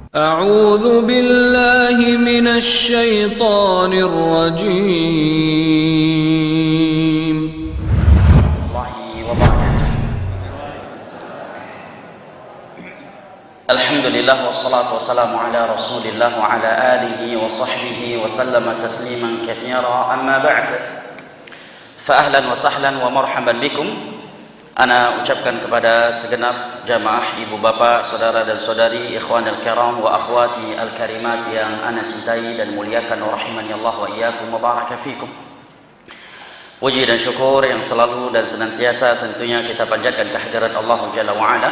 أعوذ بالله من الشيطان الرجيم. الله وبركاته. الحمد لله والصلاة والسلام على رسول الله وعلى آله وصحبه وسلم تسليما كثيرا. أما بعد فأهلا وسهلا ومرحبا بكم. Ana ucapkan kepada segenap jamaah ibu bapak, saudara dan saudari, ikhwanul kiram wa akhwati al-karimat yang ana cintai dan muliakan, rahimani Allah wa iyyakum wa baraka fikum. Puji dan syukur yang selalu dan senantiasa tentunya kita panjatkan kehadirat Allah Jalla wa Ala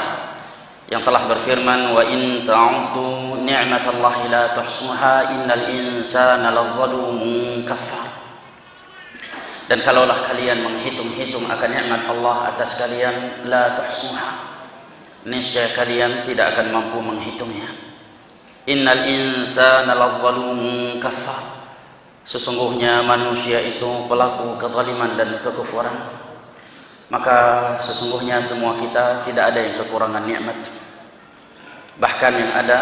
yang telah berfirman, wa in ta'uddu ni'matallahi la tuhsuha innal insana ladzalumun kafar. Dan kalaulah kalian menghitung-hitung akan nikmat Allah atas kalian, la tuhsuha, niscaya kalian tidak akan mampu menghitungnya. Innal insana ladzalumun kafar, sesungguhnya manusia itu pelaku kezaliman dan kekufuran. Maka sesungguhnya semua kita tidak ada yang kekurangan nikmat. Bahkan yang ada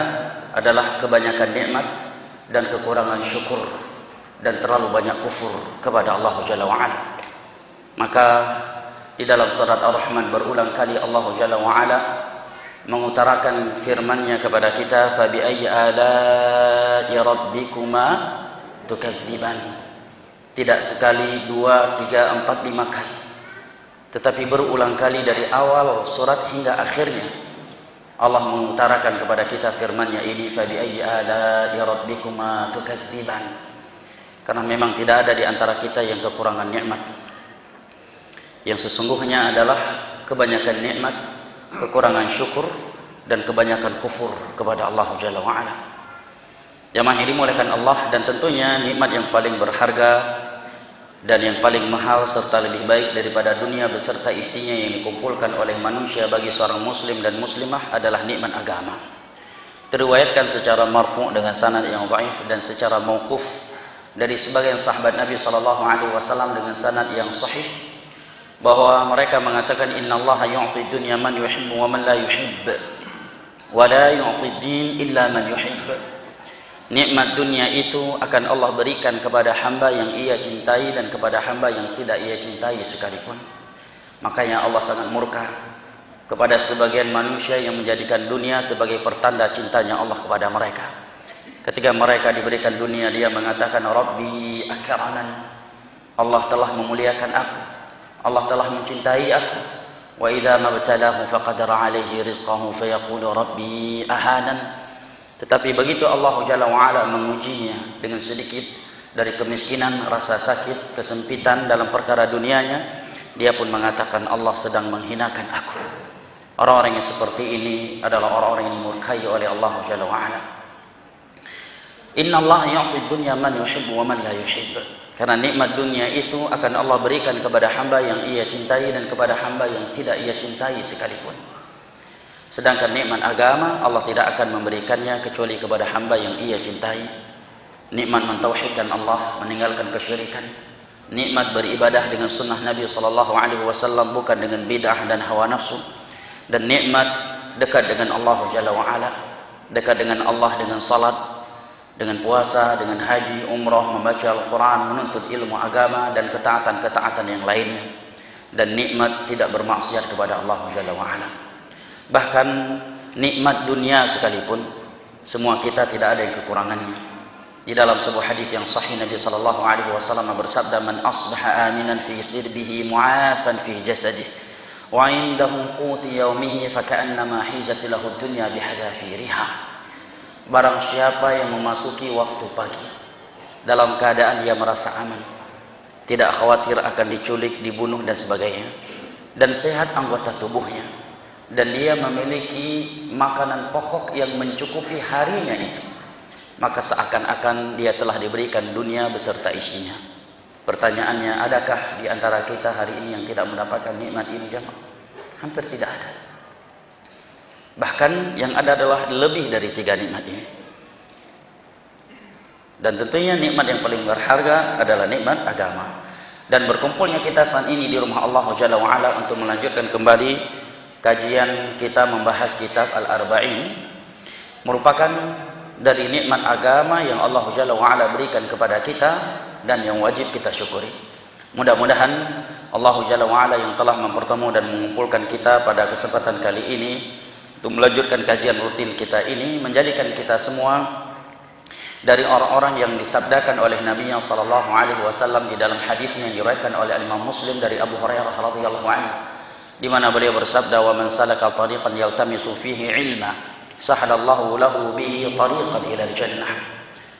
adalah kebanyakan nikmat dan kekurangan syukur dan terlalu banyak kufur kepada Allah Jalla wa'ala. Maka di dalam surat Ar-Rahman berulang kali Allah Jalla wa'ala mengutarakan firman-Nya kepada kita, fa bi ayyi ala'i rabbikuma tukadziban. Tidak sekali, dua, tiga, empat, lima kali, tetapi berulang kali dari awal surat hingga akhirnya Allah mengutarakan kepada kita firman-Nya ini, fa bi ayyi ala'i rabbikuma tukadziban. Karena memang tidak ada di antara kita yang kekurangan nikmat. Yang sesungguhnya adalah kebanyakan nikmat, kekurangan syukur, dan kebanyakan kufur kepada Allah Jalla wa'ala. Jamaah yang dimuliakan Allah, dan tentunya nikmat yang paling berharga dan yang paling mahal serta lebih baik daripada dunia beserta isinya yang dikumpulkan oleh manusia bagi seorang muslim dan muslimah adalah nikmat agama. Diriwayatkan secara marfu' dengan sanad yang dhaif dan secara mauquf dari sebagian sahabat Nabi SAW dengan sanad yang sahih, bahwa mereka mengatakan, innallaha yu'ti dunya man yuhibbu wa man la yuhibb wa la yu'ti din illa man yuhibb. Nikmat dunia itu akan Allah berikan kepada hamba yang ia cintai dan kepada hamba yang tidak ia cintai sekalipun. Makanya Allah sangat murka kepada sebagian manusia yang menjadikan dunia sebagai pertanda cintanya Allah kepada mereka. Ketika mereka diberikan dunia, dia mengatakan, Rabbi akraman, Allah telah memuliakan aku, Allah telah mencintai aku. Wa idza mabtalahu faqadara alaihi rizqahu fayaqulu Rabbi ahanan. Tetapi begitu Allah Jalla wa'ala mengujinya dengan sedikit dari kemiskinan, rasa sakit, kesempitan dalam perkara dunianya, dia pun mengatakan, Allah sedang menghinakan aku. Orang-orang yang seperti ini adalah orang-orang yang dimurkai oleh Allah Jalla wa'ala. Inna Allah yu'ti dunya man yuhibbu wa man la yuhibb. Karena nikmat dunia itu akan Allah berikan kepada hamba yang ia cintai dan kepada hamba yang tidak ia cintai sekalipun. Sedangkan nikmat agama Allah tidak akan memberikannya kecuali kepada hamba yang ia cintai. Nikmat mentauhidkan Allah, meninggalkan kesyirikan. Nikmat beribadah dengan sunnah Nabi SAW, bukan dengan bid'ah dan hawa nafsu. Dan nikmat dekat dengan Allah Jalla wa'ala, dekat dengan Allah dengan salat, dengan puasa, dengan haji, umrah, membaca Al-Quran, menuntut ilmu agama, dan ketaatan-ketaatan yang lainnya. Dan nikmat tidak bermaksiat kepada Allah Jalla wa'ala. Bahkan nikmat dunia sekalipun, semua kita tidak ada yang kekurangannya. Di dalam sebuah hadis yang sahih, Nabi SAW bersabda, man asbaha aminan fi sirbihi mu'afan fi jasadih wa indahu quti yaumihi faka'annama hizat lahu dunya bihadafiriha. Barang siapa yang memasuki waktu pagi dalam keadaan dia merasa aman, tidak khawatir akan diculik, dibunuh dan sebagainya, dan sehat anggota tubuhnya, dan dia memiliki makanan pokok yang mencukupi harinya itu, maka seakan-akan dia telah diberikan dunia beserta isinya. Pertanyaannya, adakah di antara kita hari ini yang tidak mendapatkan nikmat ini, jemaah? Hampir tidak ada. Bahkan yang ada adalah lebih dari 3 nikmat ini. Dan tentunya nikmat yang paling berharga adalah nikmat agama. Dan berkumpulnya kita saat ini di rumah Allah Jalla wa'ala untuk melanjutkan kembali kajian kita membahas kitab Al-Arba'in merupakan dari nikmat agama yang Allah Jalla wa'ala berikan kepada kita dan yang wajib kita syukuri. Mudah-mudahan Allah Jalla wa'ala yang telah mempertemukan dan mengumpulkan kita pada kesempatan kali ini untuk melanjutkan kajian rutin kita ini, menjadikan kita semua dari orang-orang yang disabdakan oleh Nabi sallallahu alaihi wasallam di dalam hadis yang diriwayatkan oleh Imam Muslim dari Abu Hurairah radhiyallahu anhu, di mana beliau bersabda, "Wa man salaka tariqan yaltamisu fihi ilma sahalallahu lahu bihi tariqan ila jannah."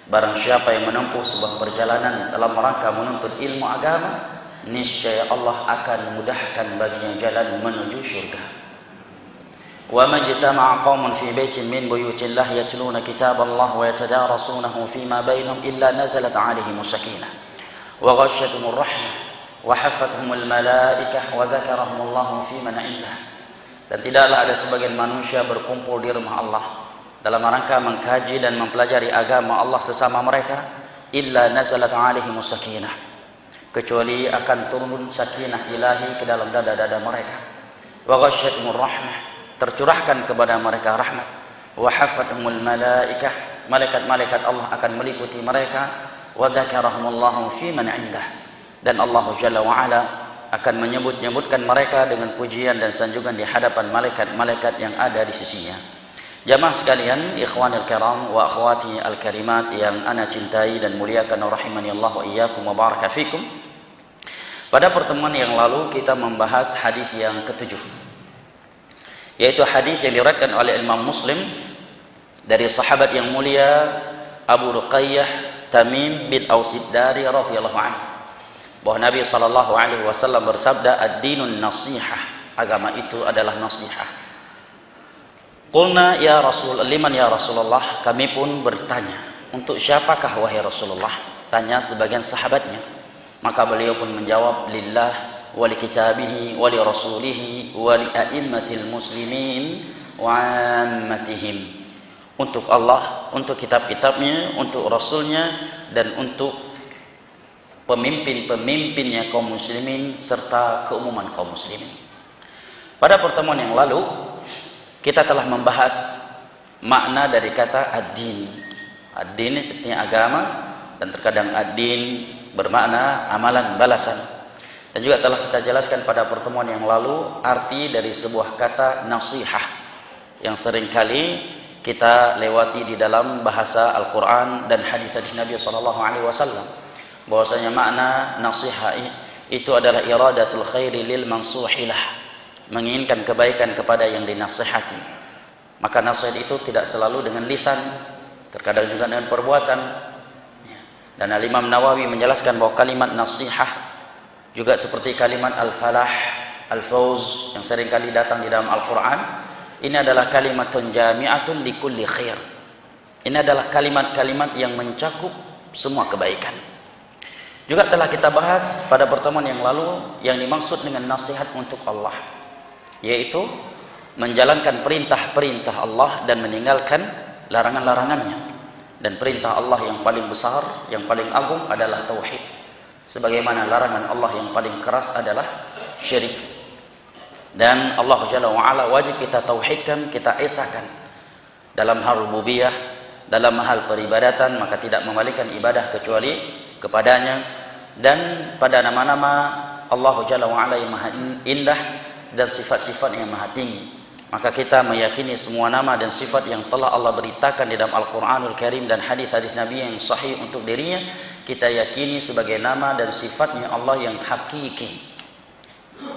Barang siapa yang menempuh sebuah perjalanan dalam rangka menuntut ilmu agama, niscaya Allah akan mudahkan baginya jalan menuju surga. Wa majtama'a qaumun fi baitin min buyutillah yatluna kitaballah wa yatadarasunahu fima bainahum illa nazalat 'alaihim sakinah wa ghashiyatuhum rahmah wa hafathum malaikah wa dzakarahumullahu fi man 'indah. Dan tidaklah ada sebagian manusia berkumpul di rumah Allah dalam rangka mengkaji dan mempelajari agama Allah sesama mereka, illa nazalat 'alaihim sakinah, kecuali akan turun sakinah ilahi ke dalam dada-dada mereka, wa ghashiyatuhum rahmah, tercurahkan kepada mereka rahmat, wa hafathumul malaikah, malaikat-malaikat Allah akan meliputi mereka, wa dzakarahumullahu fi man 'indah, dan Allah Jalla wa ala akan menyebut-nyebutkan mereka dengan pujian dan sanjungan di hadapan malaikat-malaikat yang ada di sisinya. Jamaah sekalian, ikhwanil kiram wa akhwati al-karimat yang ana cintai dan muliakan, rahimani Allah wa iyyakum wa baraka fikum. Pada pertemuan yang lalu kita membahas hadis yang ketujuh, yaitu hadis yang diriwayatkan oleh Imam Muslim dari sahabat yang mulia Abu Ruqayyah Tamim bin Aus ad-Dari radhiyallahu anhu, bahwa Nabi sallallahu alaihi wasallam bersabda, "Ad-dinun nasihah." Agama itu adalah nasihah. Qulna ya Rasul, liman ya Rasulullah? Kami pun bertanya, untuk siapakah wahai Rasulullah? Tanya sebagian sahabatnya. Maka beliau pun menjawab, lillah wa li kitabihi wa li rasulihi wa li a'immatil muslimin wa ammatihim. Untuk Allah, untuk kitab-kitabnya, untuk rasulnya, dan untuk pemimpin-pemimpinnya kaum muslimin serta keumuman kaum muslimin. Pada pertemuan yang lalu kita telah membahas makna dari kata ad-din. Ad-din sepertinya agama, dan terkadang ad-din bermakna amalan, balasan. Dan juga telah kita jelaskan pada pertemuan yang lalu arti dari sebuah kata nasihah yang seringkali kita lewati di dalam bahasa Al-Quran dan hadis-hadis Nabi SAW. Bahwasanya makna nasihah itu adalah iradatul khairi lil mansuhilah, menginginkan kebaikan kepada yang dinasihati. Maka nasihat itu tidak selalu dengan lisan, terkadang juga dengan perbuatan. Dan Al-Imam Nawawi menjelaskan bahwa kalimat nasihah juga seperti kalimat al-falah, al-fawz yang seringkali datang di dalam Al-Quran. Ini adalah kalimatun jami'atun li kulli khair. Ini adalah kalimat-kalimat yang mencakup semua kebaikan. Juga telah kita bahas pada pertemuan yang lalu yang dimaksud dengan nasihat untuk Allah, yaitu menjalankan perintah-perintah Allah dan meninggalkan larangan-larangannya. Dan perintah Allah yang paling besar, yang paling agung adalah tauhid, sebagaimana larangan Allah yang paling keras adalah syirik. Dan Allah Jalla wa'ala wajib kita tauhidkan, kita esakan dalam hal rububiyah, dalam hal peribadatan, maka tidak memalikan ibadah kecuali kepadanya. Dan pada nama-nama Allah Jalla wa'ala yang maha indah dan sifat-sifat yang maha tinggi, maka kita meyakini semua nama dan sifat yang telah Allah beritakan di dalam Al-Quranul Karim dan hadis-hadis Nabi yang sahih untuk dirinya, kita yakini sebagai nama dan sifatnya Allah yang hakiki,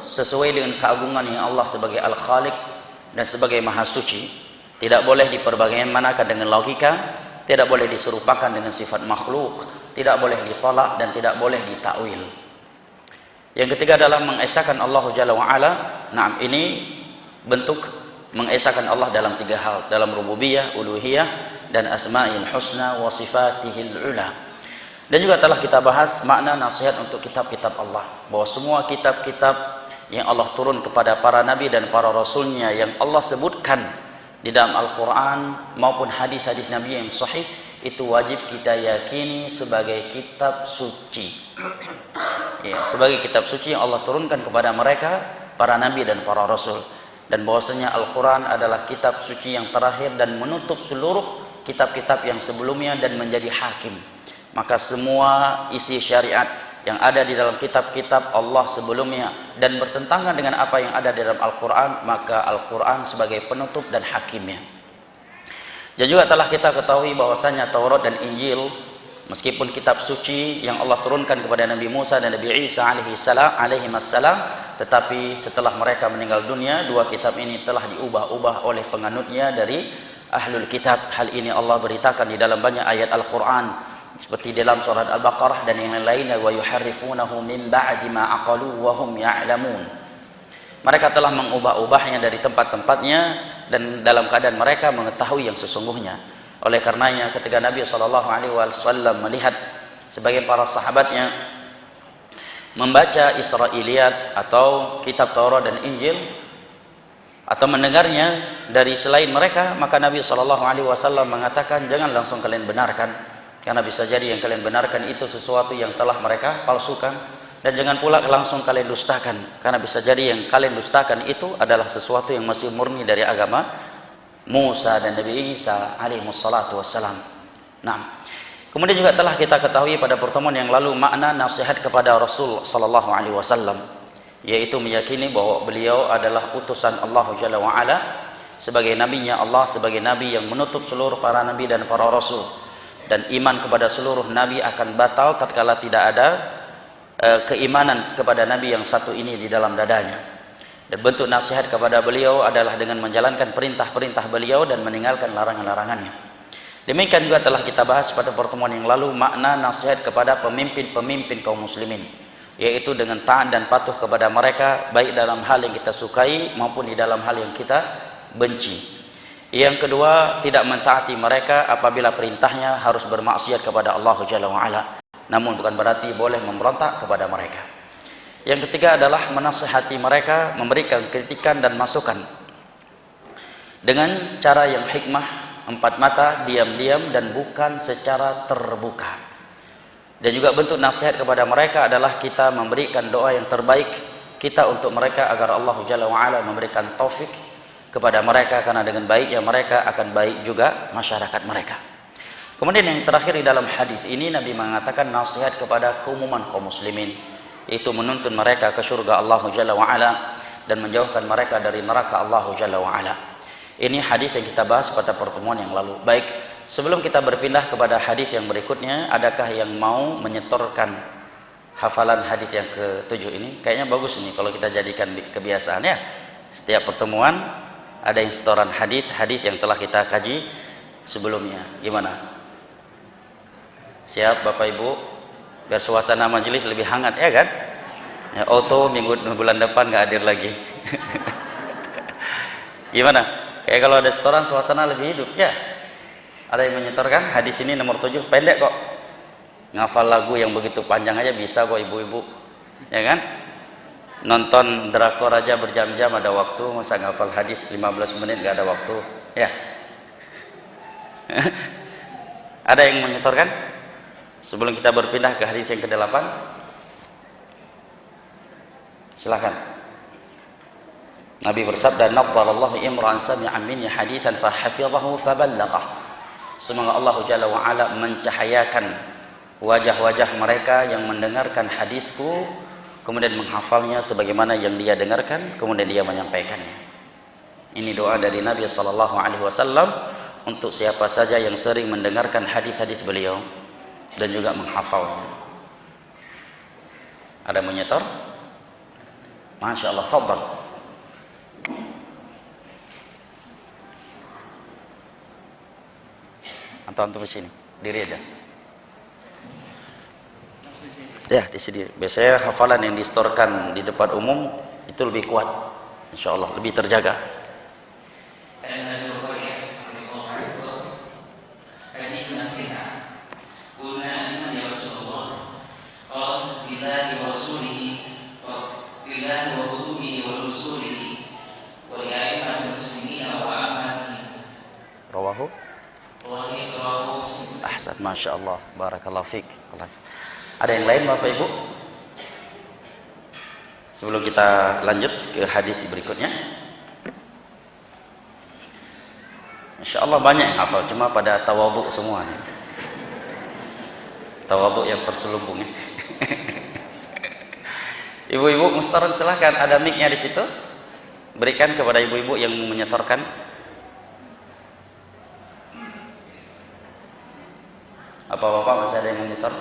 sesuai dengan keagungan yang Allah sebagai Al-Khaliq dan sebagai Maha Suci. Tidak boleh diperbagaimanakan dengan logika, tidak boleh diserupakan dengan sifat makhluk, tidak boleh ditolak dan tidak boleh ditakwil. Yang ketiga adalah mengesahkan Allah Jalla wa'ala. Nah, ini bentuk mengesahkan Allah dalam tiga hal, dalam rububiyah, uluhiyah, dan asma'il husna wa sifatihil ula. Dan juga telah kita bahas makna nasihat untuk kitab-kitab Allah, bahwa semua kitab-kitab yang Allah turun kepada para nabi dan para rasulnya yang Allah sebutkan di dalam Al-Quran maupun hadis-hadis Nabi yang sahih, itu wajib kita yakini sebagai kitab suci. Ya, sebagai kitab suci yang Allah turunkan kepada mereka, para nabi dan para rasul. dan bahwasanya Al-Quran adalah kitab suci yang terakhir dan menutup seluruh kitab-kitab yang sebelumnya dan menjadi hakim. Maka semua isi syariat yang ada di dalam kitab-kitab Allah sebelumnya dan bertentangan dengan apa yang ada di dalam Al-Quran, maka Al-Quran sebagai penutup dan hakimnya. Dan juga telah kita ketahui bahwasanya Taurat dan Injil meskipun kitab suci yang Allah turunkan kepada Nabi Musa dan Nabi Isa alaihissalam, tetapi setelah mereka meninggal dunia, dua kitab ini telah diubah-ubah oleh penganutnya dari ahlul kitab. Hal ini Allah beritakan di dalam banyak ayat Al-Quran, seperti dalam surat Al-Baqarah dan yang lainnya, wa yuharrifunahu min ba'di ma aqalu wa hum ya'lamun. Mereka telah mengubah-ubahnya dari tempat-tempatnya dan dalam keadaan mereka mengetahui yang sesungguhnya. Oleh karenanya ketika Nabi SAW melihat sebagian para sahabatnya membaca Israiliyat atau kitab Taurat dan Injil atau mendengarnya dari selain mereka, maka Nabi SAW mengatakan, jangan langsung kalian benarkan, karena bisa jadi yang kalian benarkan itu sesuatu yang telah mereka palsukan, dan jangan pula langsung kalian dustakan, karena bisa jadi yang kalian dustakan itu adalah sesuatu yang masih murni dari agama Musa dan Nabi Isa alaihissalatu wassalam. Nah, kemudian juga telah kita ketahui pada pertemuan yang lalu makna nasihat kepada Rasul sallallahu alaihi wasallam, yaitu meyakini bahwa beliau adalah utusan Allah Jalla wa Ala sebagai nabinya Allah, sebagai nabi yang menutup seluruh para nabi dan para rasul, dan iman kepada seluruh nabi akan batal tatkala tidak ada keimanan kepada nabi yang satu ini di dalam dadanya. Dan bentuk nasihat kepada beliau adalah dengan menjalankan perintah-perintah beliau dan meninggalkan larangan-larangannya. Demikian juga telah kita bahas pada pertemuan yang lalu makna nasihat kepada pemimpin-pemimpin kaum muslimin, yaitu dengan taat dan patuh kepada mereka, baik dalam hal yang kita sukai maupun di dalam hal yang kita benci. Yang kedua, tidak mentaati mereka apabila perintahnya harus bermaksiat kepada Allah Jalla wa Ala, namun bukan berarti boleh memberontak kepada mereka. Yang ketiga adalah menasihati mereka, memberikan kritikan dan masukan dengan cara yang hikmah, empat mata, diam-diam, dan bukan secara terbuka. Dan juga bentuk nasihat kepada mereka adalah kita memberikan doa yang terbaik kita untuk mereka agar Allah Jalla wa Ala memberikan taufik kepada mereka, karena dengan baiknya mereka akan baik juga masyarakat mereka. Kemudian yang terakhir di dalam hadis ini Nabi mengatakan nasihat kepada keumuman kaum muslimin, yaitu menuntun mereka ke surga Allah Jalla wa Ala dan menjauhkan mereka dari neraka Allah Jalla wa Ala. Ini hadis yang kita bahas pada pertemuan yang lalu. Baik, sebelum kita berpindah kepada hadis yang berikutnya, adakah yang mau menyetorkan hafalan hadis yang ke-7 ini? Kayaknya bagus ini kalau kita jadikan kebiasaan ya. Setiap pertemuan ada yang setoran hadis yang telah kita kaji sebelumnya. Gimana? Siap Bapak Ibu? Biar suasana majelis lebih hangat ya kan? Ya, auto bulan depan nggak hadir lagi. Gimana? Kayak kalau ada setoran suasana lebih hidup ya. Ada yang menyetorkan hadis ini nomor 7, pendek kok. Ngafal lagu yang begitu panjang aja bisa kok ibu-ibu. Ya kan? Nonton drakor aja berjam-jam ada waktu, masa ngafal hadis 15 menit nggak ada waktu. Ya. Ada yang menyetorkan? Sebelum kita berpindah ke hadis yang ke-8, silakan. Nabi bersabda, "Naddarallahu imran sami'a minni haditsan fa hafidhahu fa ballaghah." Semoga Allah Jalla wa Ala mencahayakan wajah-wajah mereka yang mendengarkan hadisku kemudian menghafalnya sebagaimana yang dia dengarkan kemudian dia menyampaikannya. Ini doa dari Nabi sallallahu alaihi wasallam untuk siapa saja yang sering mendengarkan hadis-hadis beliau dan juga menghafalnya. Ada menyetor? Masya Allah, fadhal. Antum di sini, diri aja. Ya, di sini. Biasanya hafalan yang distorkan di depan umum itu lebih kuat, insya Allah, lebih terjaga. Ahsan, Masya Allah, barakallahu fiik. Ada yang lain Bapak Ibu? Sebelum kita lanjut ke hadis berikutnya. Insya Allah banyak yang hafal, cuma pada tawaduk semua nih. Tawaduk yang terselubung ya. Ibu-ibu mustaran silahkan, ada mic-nya di situ. Berikan kepada ibu-ibu yang menyetorkan. Apa bapak masih ada yang menyetor?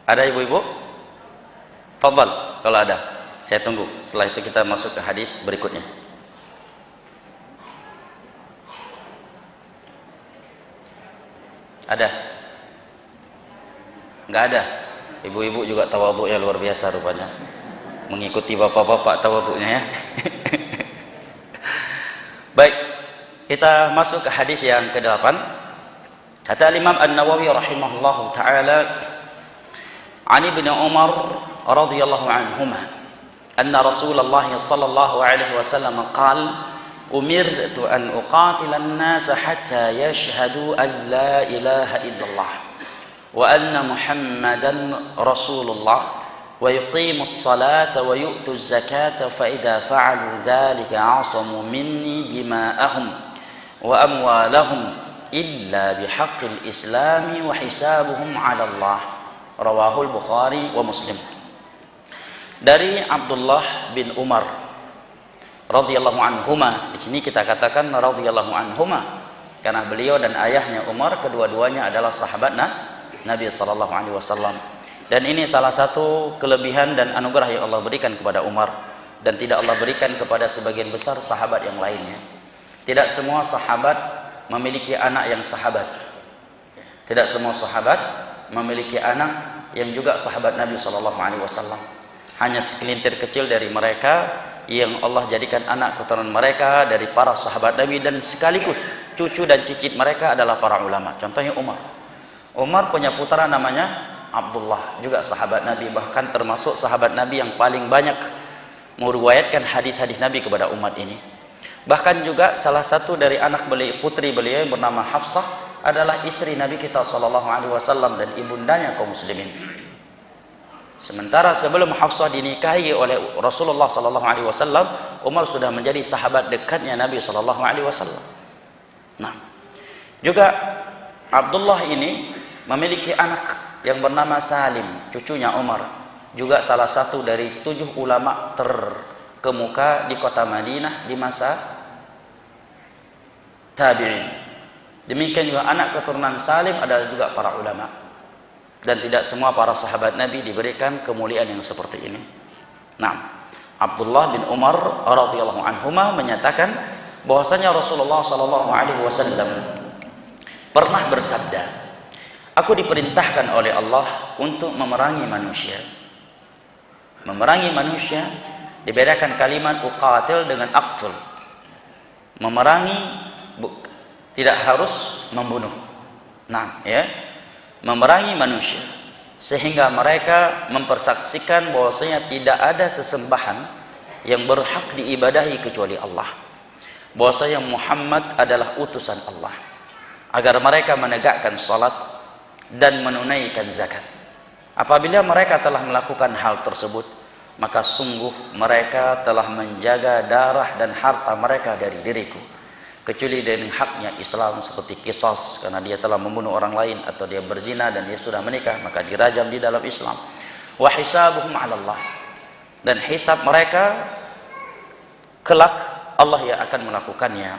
Ada ibu-ibu? Fadhal kalau ada. Saya tunggu. Setelah itu kita masuk ke hadis berikutnya. Ada? Enggak ada. Ibu-ibu juga tawadhu'nya luar biasa rupanya. Mengikuti bapak-bapak tawadhu'nya ya. Baik, kita masuk ke hadis yang ke-8. Kata Imam An-Nawawi rahimahullahu taala, "An Ibnu Umar radhiyallahu anhuma, anna Rasulullah sallallahu alaihi wasallam qala, umirtu an uqatila an-nas hatta yashhadu an la ilaha illallah wa anna Muhammadan Rasulullah wa yuqimu as-salata wa yu'tu az-zakata fa idza fa'alu dhalika 'asamu minni dima'ahum wa amwalahum illa bihaqqil islami wa hisabuhum 'ala Allah." Rawahul Bukhari wa Muslim. Dari Abdullah bin Umar radhiyallahu anhuma, di sini kita katakan radhiyallahu anhuma karena beliau dan ayahnya Umar kedua-duanya adalah sahabat Nabi sallallahu alaihi wasallam. Dan ini salah satu kelebihan dan anugerah yang Allah berikan kepada Umar dan tidak Allah berikan kepada sebagian besar sahabat yang lainnya. Tidak semua sahabat memiliki anak yang sahabat. Tidak semua sahabat memiliki anak yang juga sahabat Nabi sallallahu alaihi wasallam. Hanya segelintir kecil dari mereka yang Allah jadikan anak keturunan mereka dari para sahabat Nabi, dan sekaligus cucu dan cicit mereka adalah para ulama. Contohnya Umar. Umar punya putra namanya Abdullah, juga sahabat Nabi, bahkan termasuk sahabat Nabi yang paling banyak meriwayatkan hadis-hadis Nabi kepada umat ini. Bahkan juga salah satu dari anak beliau, putri beliau yang bernama Hafsah adalah istri Nabi kita sallallahu alaihi wasallam dan ibundanya kaum muslimin. Sementara sebelum Hafsah dinikahi oleh Rasulullah sallallahu alaihi wasallam, Umar sudah menjadi sahabat dekatnya Nabi sallallahu alaihi wasallam. Nah, juga Abdullah ini memiliki anak yang bernama Salim, cucunya Umar, juga salah satu dari 7 ulama terkemuka di kota Madinah di masa tabi'in. Demikian juga anak keturunan Salim adalah juga para ulama. Dan tidak semua para sahabat Nabi diberikan kemuliaan yang seperti ini. Nah, Abdullah bin Umar radhiyallahu anhuma menyatakan bahwasanya Rasulullah sallallahu alaihi wasallam pernah bersabda, "Aku diperintahkan oleh Allah untuk memerangi manusia." Memerangi manusia dibedakan kalimat uqatil dengan aqtul. Memerangi tidak harus membunuh. Nah, ya. Memerangi manusia sehingga mereka mempersaksikan bahwasanya tidak ada sesembahan yang berhak diibadahi kecuali Allah, bahwasanya Muhammad adalah utusan Allah, agar mereka menegakkan salat dan menunaikan zakat. Apabila mereka telah melakukan hal tersebut, maka sungguh mereka telah menjaga darah dan harta mereka dari diriku, kecuali dengan haknya Islam, seperti qisas karena dia telah membunuh orang lain atau dia berzina dan dia sudah menikah, maka dirajam di dalam Islam. Wa hisabuhum 'ala Allah, dan hisab mereka kelak Allah yang akan melakukannya.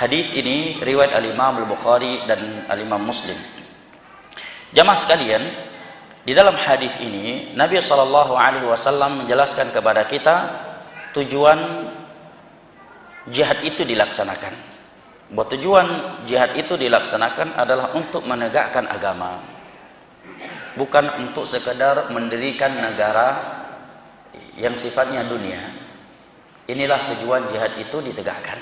Hadis ini riwayat Al-Imam Al-Bukhari dan Al-Imam Muslim. Jamaah sekalian, di dalam hadis ini Nabi sallallahu alaihi wasallam menjelaskan kepada kita tujuan jihad itu dilaksanakan. Bahwa tujuan jihad itu dilaksanakan adalah untuk menegakkan agama, bukan untuk sekedar mendirikan negara yang sifatnya dunia. Inilah tujuan jihad itu ditegakkan.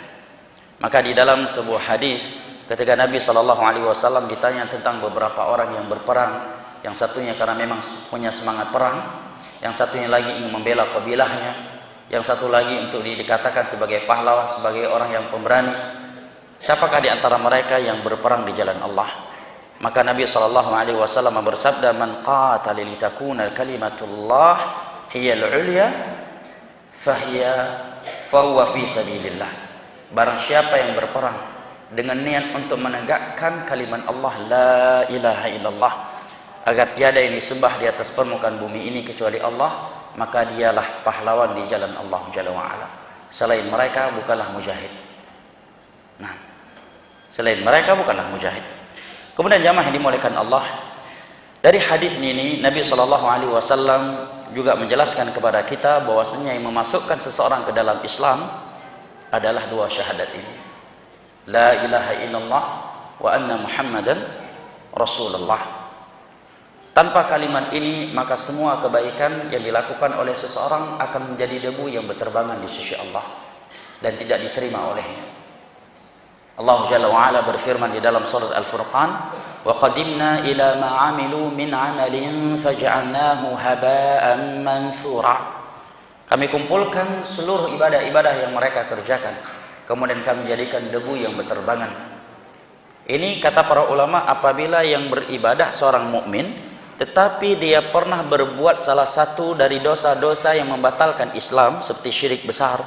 Maka di dalam sebuah hadis ketika Nabi SAW ditanya tentang beberapa orang yang berperang, yang satunya karena memang punya semangat perang, yang satunya lagi ingin membela kabilahnya, yang satu lagi untuk dikatakan sebagai pahlawan, sebagai orang yang pemberani, siapakah di antara mereka yang berperang di jalan Allah? Maka Nabi SAW bersabda, "Man qatala litakuna kalimatullah hiyal ulya fahuwa fi sabilillah. Barang siapa yang berperang dengan niat untuk menegakkan kalimat Allah la ilaha illallah, agar tiada yang disembah di atas permukaan bumi ini kecuali Allah, maka dialah pahlawan di jalan Allah Jalla wa'ala. Selain mereka bukanlah mujahid. Nah, selain mereka bukanlah mujahid. Kemudian jamaah yang dimuliakan Allah, dari hadis ini Nabi SAW juga menjelaskan kepada kita bahwasanya yang memasukkan seseorang ke dalam Islam adalah dua syahadat ini, la ilaha illallah wa anna muhammadan rasulullah. Tanpa kalimat ini maka semua kebaikan yang dilakukan oleh seseorang akan menjadi debu yang berterbangan di sisi Allah dan tidak diterima olehnya. Allah Jalla wa'ala berfirman di dalam surat Al-Furqan, wa qadimna ila ma 'amilu min 'amalin faj'alnahu haba'an mansura. Kami kumpulkan seluruh ibadah-ibadah yang mereka kerjakan, kemudian kami jadikan debu yang berterbangan. Ini kata para ulama, apabila yang beribadah seorang mukmin tetapi dia pernah berbuat salah satu dari dosa-dosa yang membatalkan Islam seperti syirik besar,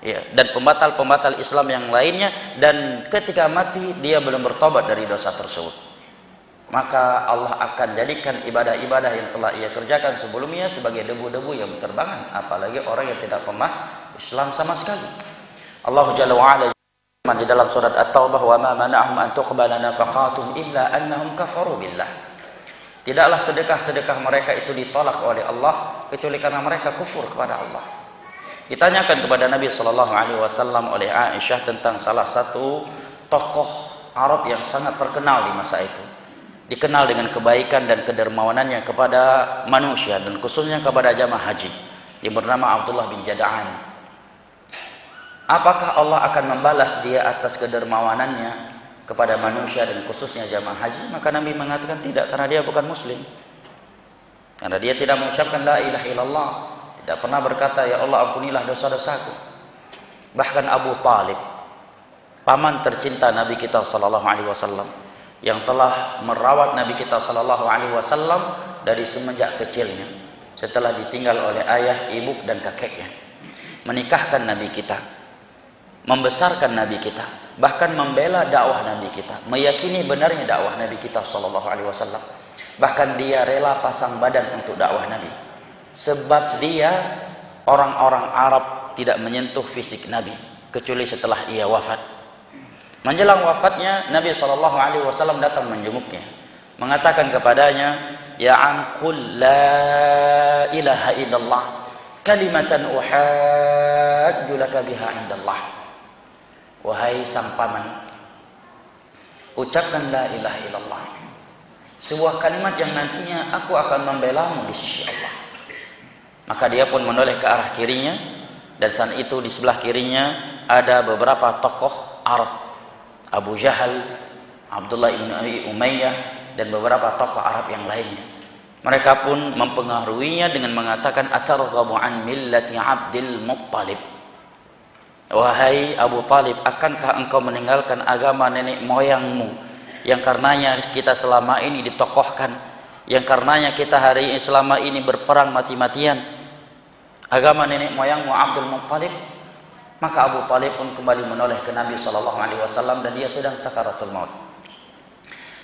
ya, dan pembatal-pembatal Islam yang lainnya, dan ketika mati dia belum bertobat dari dosa tersebut, maka Allah akan jadikan ibadah-ibadah yang telah ia kerjakan sebelumnya sebagai debu-debu yang berterbangan, apalagi orang yang tidak pernah Islam sama sekali. Allah Jalla wa'ala di dalam surat At-Taubah, wa ma mana'ahum an tuqbala nafaqatuhum illa annahum kafaru billah. Tidaklah sedekah-sedekah mereka itu ditolak oleh Allah kecuali karena mereka kufur kepada Allah. Ditanyakan kepada Nabi SAW oleh Aisyah tentang salah satu tokoh Arab yang sangat terkenal di masa itu, dikenal dengan kebaikan dan kedermawanannya kepada manusia dan khususnya kepada jamaah haji, yang bernama Abdullah bin Jada'an. Apakah Allah akan membalas dia atas kedermawanannya kepada manusia dan khususnya jamaah haji? Maka Nabi mengatakan tidak, karena dia bukan muslim, karena dia tidak mengucapkan la ilaha illallah, tidak pernah berkata ya Allah ampunilah dosa-dosaku. Bahkan Abu Talib, paman tercinta Nabi kita SAW, yang telah merawat Nabi kita SAW dari semenjak kecilnya, setelah ditinggal oleh ayah, ibu dan kakeknya, menikahkan Nabi kita, membesarkan Nabi kita, bahkan membela dakwah Nabi kita, meyakini benarnya dakwah Nabi kita SAW. Bahkan dia rela pasang badan untuk dakwah Nabi, sebab dia orang-orang Arab tidak menyentuh fisik Nabi kecuali setelah ia wafat. Menjelang wafatnya Nabi SAW datang menjenguknya, mengatakan kepadanya, ya am qul la ilaha illallah kalimatan uhajju laka biha indallah. Wahai sang paman, ucapkan la ilaha illallah, sebuah kalimat yang nantinya aku akan membelamu di sisi Allah. Maka dia pun menoleh ke arah kirinya, dan saat itu di sebelah kirinya ada beberapa tokoh Arab, Abu Jahal, Abdullah ibn Abi Umayyah, dan beberapa tokoh Arab yang lainnya. Mereka pun mempengaruhinya dengan mengatakan, atarghabu an millati Abdul Muttalib. Wahai Abu Talib, akankah engkau meninggalkan agama nenek moyangmu yang karenanya kita selama ini ditokohkan, yang karenanya kita hari ini selama ini berperang mati-matian, agama nenek moyangmu Abdul Muttalib? Maka Abu Talib pun kembali menoleh ke Nabi SAW, dan dia sedang sakaratul maut.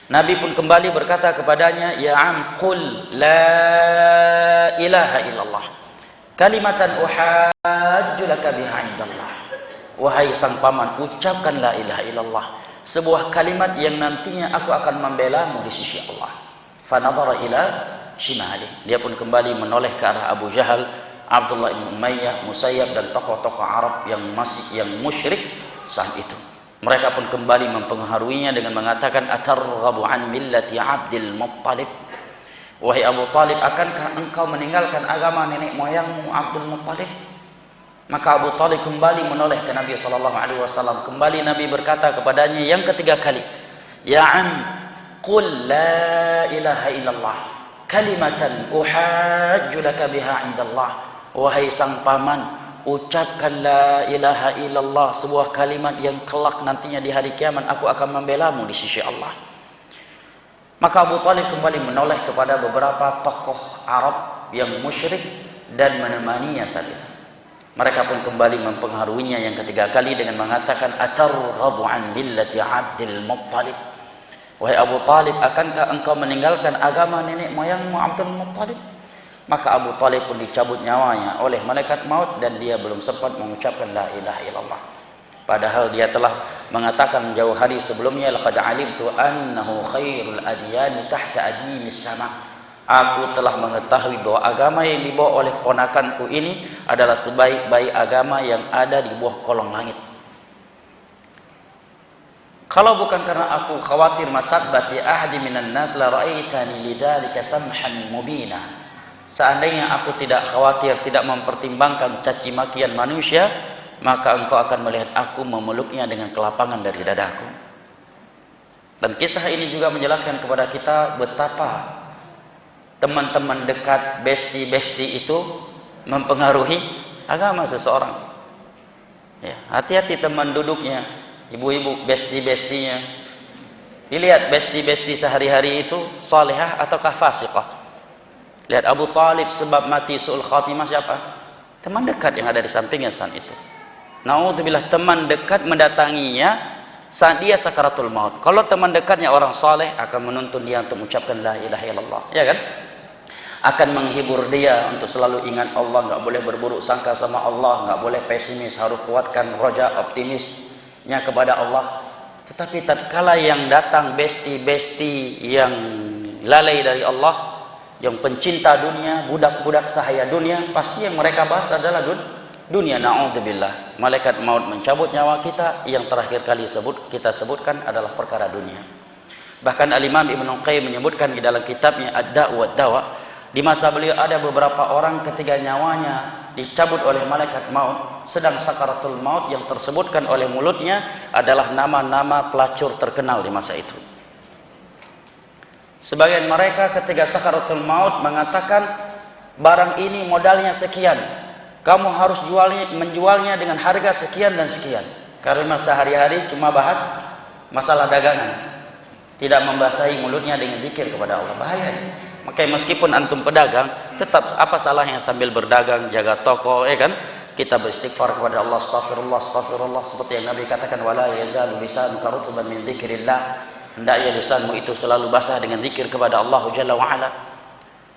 Nabi pun kembali berkata kepadanya, ya am qul la ilaha illallah kalimatan uhajju laka biha indallah. Wahai sang paman, ucapkan la ilaha illallah, sebuah kalimat yang nantinya aku akan membelamu di sisi Allah. Fanadhara ila shimali, dia pun kembali menoleh ke arah Abu Jahal, Abdullah bin Umayyah, Musayyab, dan tokoh-tokoh Arab yang musyrik saat itu. Mereka pun kembali mempengaruhinya dengan mengatakan, atarghabu an millati Abdul Muttalib. Wahai Abu Talib, akankah engkau meninggalkan agama nenek moyangmu Abdul Muttalib? Maka Abu Talib kembali menoleh ke Nabi SAW. Kembali Nabi berkata kepadanya yang ketiga kali, ya am qul la ilaha illallah kalimatan uhajju laka biha indallah. Wahai sang paman, ucapkan la ilaha illallah, sebuah kalimat yang kelak nantinya di hari kiamat aku akan membelamu di sisi Allah. Maka Abu Talib kembali menoleh kepada beberapa tokoh Arab yang musyrik dan menemaninya saat itu. Mereka pun kembali mempengaruhinya yang ketiga kali dengan mengatakan, atarghabu an millati Abdul Muttalib. Wahai Abu Talib, akankah engkau meninggalkan agama nenek moyangmu Abdul Muttalib? Maka Abu Talib pun dicabut nyawanya oleh malaikat maut dan dia belum sempat mengucapkan la ilaha illallah. Padahal dia telah mengatakan jauh hari sebelumnya, laqad alimtu annahu khairul adyani tahta adimis sama'. Aku telah mengetahui bahwa agama yang dibawa oleh ponakanku ini adalah sebaik-baik agama yang ada di bawah kolong langit. Kalau bukan karena aku khawatir masabati ahdi minan nas la ra'aitani lidzalika samhan mubina. Seandainya aku tidak khawatir, tidak mempertimbangkan caci makian manusia, maka engkau akan melihat aku memeluknya dengan kelapangan dari dadaku. Dan kisah ini juga menjelaskan kepada kita betapa teman-teman dekat, besti-besti itu mempengaruhi agama seseorang. Ya, hati-hati teman duduknya, ibu-ibu besti-bestinya. Dilihat besti-besti sehari-hari itu salihah ataukah fasiqah. Lihat Abu Talib sebab mati su'ul khatimah siapa? Teman dekat yang ada di sampingnya saat itu. Na'udzubillah, teman dekat mendatanginya saat dia sakaratul maut. Kalau teman dekatnya orang saleh akan menuntun dia untuk mengucapkan la ilaha illallah, ya kan? Akan menghibur dia untuk selalu ingat Allah, nggak boleh berburuk sangka sama Allah, nggak boleh pesimis, harus kuatkan roja optimisnya kepada Allah. Tetapi tatkala yang datang besti-besti yang lalai dari Allah, yang pencinta dunia, budak-budak sahaya dunia, pasti yang mereka bahas adalah dunia. Na'udzubillah, malaikat maut mencabut nyawa kita, yang terakhir kali kita sebutkan adalah perkara dunia. Bahkan Al-Imam Ibnu Qayyim menyebutkan di dalam kitabnya Ad-Da' wa Dawa, di masa beliau ada beberapa orang ketika nyawanya dicabut oleh malaikat maut, sedang sakaratul maut, yang tersebutkan oleh mulutnya adalah nama-nama pelacur terkenal di masa itu. Sebagian mereka ketika sakaratul maut mengatakan, barang ini modalnya sekian, kamu harus menjualnya dengan harga sekian dan sekian. Karena sehari-hari cuma bahas masalah dagangan, tidak membasahi mulutnya dengan zikir kepada Allah. Bahaya. Makanya meskipun antum pedagang, tetap apa salahnya sambil berdagang, jaga toko, ya kan? Kita beristighfar kepada Allah, astaghfirullah, astaghfirullah, seperti yang Nabi katakan, wala yazalu lisanuka rutban min dzikrillah. Hendaknya lisanmu itu selalu basah dengan zikir kepada Allah Jalla wa Ala.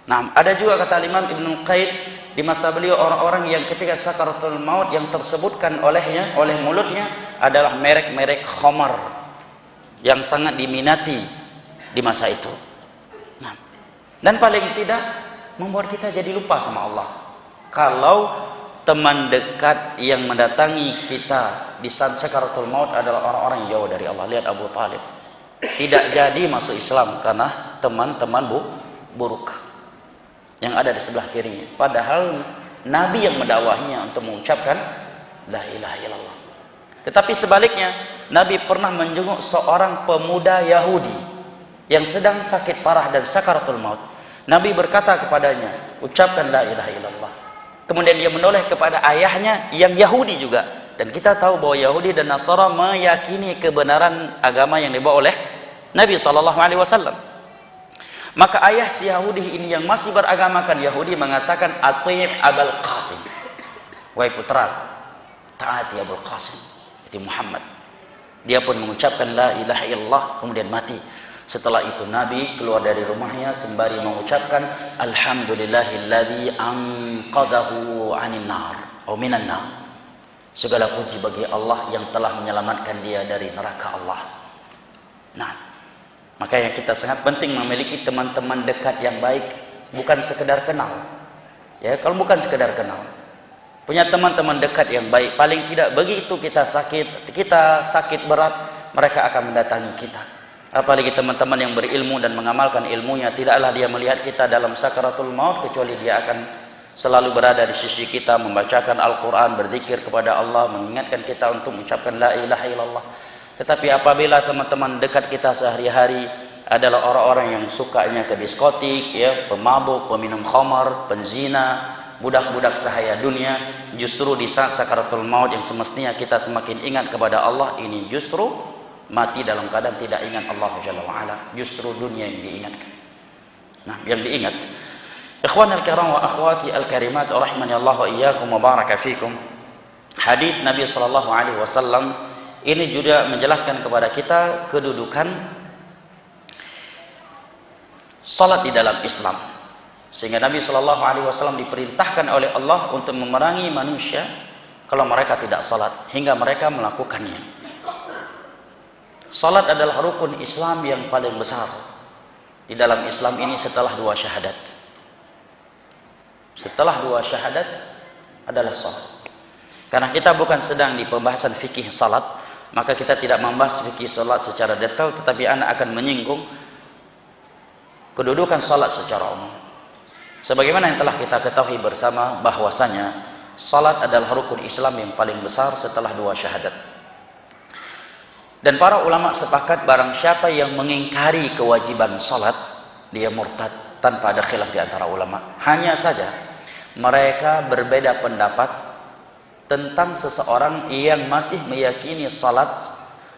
Nah, ada juga kata Imam Ibnu Qayyim di masa beliau orang-orang yang ketika sakaratul maut yang tersebutkan oleh mulutnya adalah merek-merek khamar yang sangat diminati di masa itu. Nah, dan paling tidak membuat kita jadi lupa sama Allah. Kalau teman dekat yang mendatangi kita di saat sakaratul maut adalah orang-orang yang jauh dari Allah. Lihat Abu Talib, tidak jadi masuk Islam karena teman-teman buruk yang ada di sebelah kirinya. Padahal Nabi yang mendakwahinya untuk mengucapkan la ilaha illallah. Tetapi sebaliknya, Nabi pernah menjenguk seorang pemuda Yahudi yang sedang sakit parah dan sakaratul maut. Nabi berkata kepadanya, ucapkan la ilaha illallah. Kemudian dia menoleh kepada ayahnya yang Yahudi juga. Dan kita tahu bahwa Yahudi dan Nasara meyakini kebenaran agama yang dibawa oleh Nabi SAW. Maka ayah si Yahudi ini yang masih beragamakan Yahudi mengatakan, ati' Abul Qasim. Wahai putra, taati Abul Qasim, itu Muhammad. Dia pun mengucapkan la ilaha illallah, kemudian mati. Setelah itu Nabi keluar dari rumahnya sembari mengucapkan alhamdulillahilladzi anqadhahu 'anil nar atau minan nar. Segala puji bagi Allah yang telah menyelamatkan dia dari neraka Allah. Nah, makanya kita sangat penting memiliki teman-teman dekat yang baik, bukan sekedar kenal. Ya, kalau bukan sekedar kenal, punya teman-teman dekat yang baik, paling tidak begitu kita sakit berat, mereka akan mendatangi kita. Apalagi teman-teman yang berilmu dan mengamalkan ilmunya, tidaklah dia melihat kita dalam sakaratul maut kecuali dia akan selalu berada di sisi kita, membacakan Al-Quran, berzikir kepada Allah, mengingatkan kita untuk mengucapkan la ilaha illallah. Tetapi apabila teman-teman dekat kita sehari-hari adalah orang-orang yang sukanya ke diskotik, ya, pemabuk, peminum khamar, penzina, budak-budak sahaya dunia, justru di saat sakaratul maut yang semestinya kita semakin ingat kepada Allah, ini justru mati dalam keadaan tidak ingat Allah Jalla wa'ala. Justru dunia yang diingatkan. Nah, yang diingat. Ikhwanul kiram wa akhwati al-karimat rahimani Allah wa iyyakum wa baraka fikum. Hadis Nabi sallallahu alaihi wasallam ini juga menjelaskan kepada kita kedudukan salat di dalam Islam. Sehingga Nabi sallallahu alaihi wasallam diperintahkan oleh Allah untuk memerangi manusia kalau mereka tidak salat hingga mereka melakukannya. Salat adalah rukun Islam yang paling besar. Di dalam Islam ini setelah dua syahadat. Setelah dua syahadat adalah salat. Karena kita bukan sedang di pembahasan fikih salat, maka kita tidak membahas fikih salat secara detail, tetapi anak akan menyinggung kedudukan salat secara umum. Sebagaimana yang telah kita ketahui bersama bahwasanya salat adalah rukun Islam yang paling besar setelah dua syahadat. Dan para ulama sepakat barang siapa yang mengingkari kewajiban salat, dia murtad tanpa ada khilaf di antara ulama. Hanya saja mereka berbeda pendapat tentang seseorang yang masih meyakini salat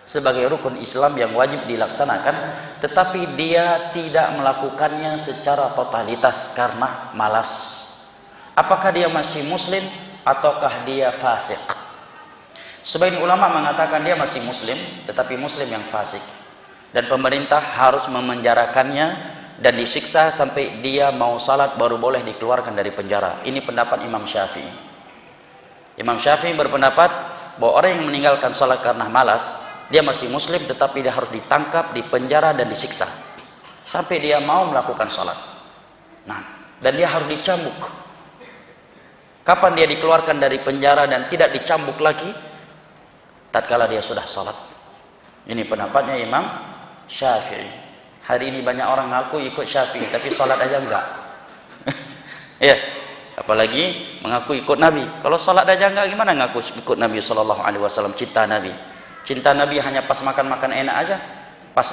sebagai rukun Islam yang wajib dilaksanakan, tetapi dia tidak melakukannya secara totalitas karena malas. Apakah dia masih muslim ataukah dia fasik? Sebagian ulama mengatakan dia masih muslim, tetapi muslim yang fasik, dan pemerintah harus memenjarakannya dan disiksa sampai dia mau salat baru boleh dikeluarkan dari penjara. Ini pendapat Imam Syafi'i. Imam Syafi'i berpendapat bahwa orang yang meninggalkan salat karena malas, dia masih muslim tetapi dia harus ditangkap, dipenjara dan disiksa sampai dia mau melakukan salat. Nah, dan dia harus dicambuk. Kapan dia dikeluarkan dari penjara dan tidak dicambuk lagi? Tatkala dia sudah salat. Ini pendapatnya Imam Syafi'i. Hari ini banyak orang ngaku ikut Syafi'i tapi salat aja enggak. Ya, apalagi mengaku ikut Nabi. Kalau salat aja enggak, gimana ngaku ikut Nabi sallallahu alaihi wasallam, cinta Nabi. Cinta Nabi hanya pas makan-makan enak aja. Pas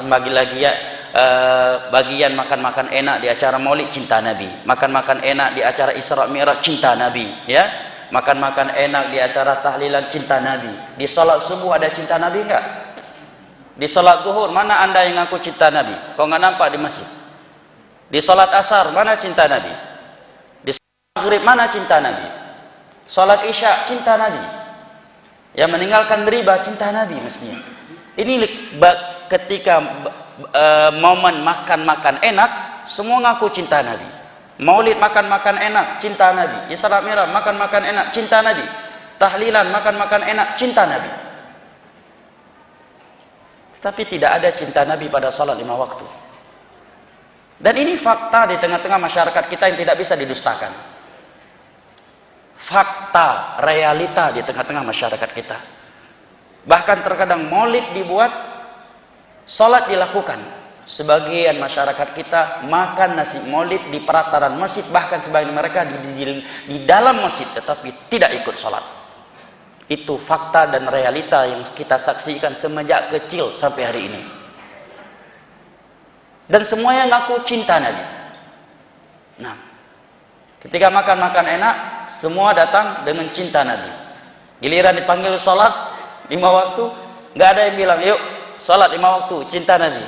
bagian makan-makan enak di acara Maulid, cinta Nabi. Makan-makan enak di acara Isra Mi'raj, cinta Nabi, ya. Makan-makan enak di acara tahlilan, cinta Nabi. Di salat subuh ada cinta Nabi enggak? Di salat zuhur mana anda yang ngaku cinta Nabi? Kau nggak nampak di masjid. Di salat asar mana cinta Nabi? Di salat maghrib mana cinta Nabi? Salat isya cinta Nabi. Yang meninggalkan riba cinta Nabi mestinya. Ini ketika momen makan-makan enak, semua ngaku cinta Nabi. Maulid makan-makan enak, cinta Nabi. Isra Mi'raj makan-makan enak, cinta Nabi. Tahlilan makan-makan enak, cinta Nabi. Tapi tidak ada cinta Nabi pada salat 5 waktu. Dan ini fakta di tengah-tengah masyarakat kita yang tidak bisa didustakan. Fakta, realita di tengah-tengah masyarakat kita. Bahkan terkadang maulid dibuat, salat dilakukan. Sebagian masyarakat kita makan nasi maulid di pelataran masjid, bahkan sebagian mereka di dalam masjid, tetapi tidak ikut salat. Itu fakta dan realita yang kita saksikan semenjak kecil sampai hari ini. Dan semuanya ngaku cinta Nabi. Nah, ketika makan-makan enak, semua datang dengan cinta Nabi. Giliran dipanggil salat 5 waktu, nggak ada yang bilang, yuk salat 5 waktu, cinta Nabi.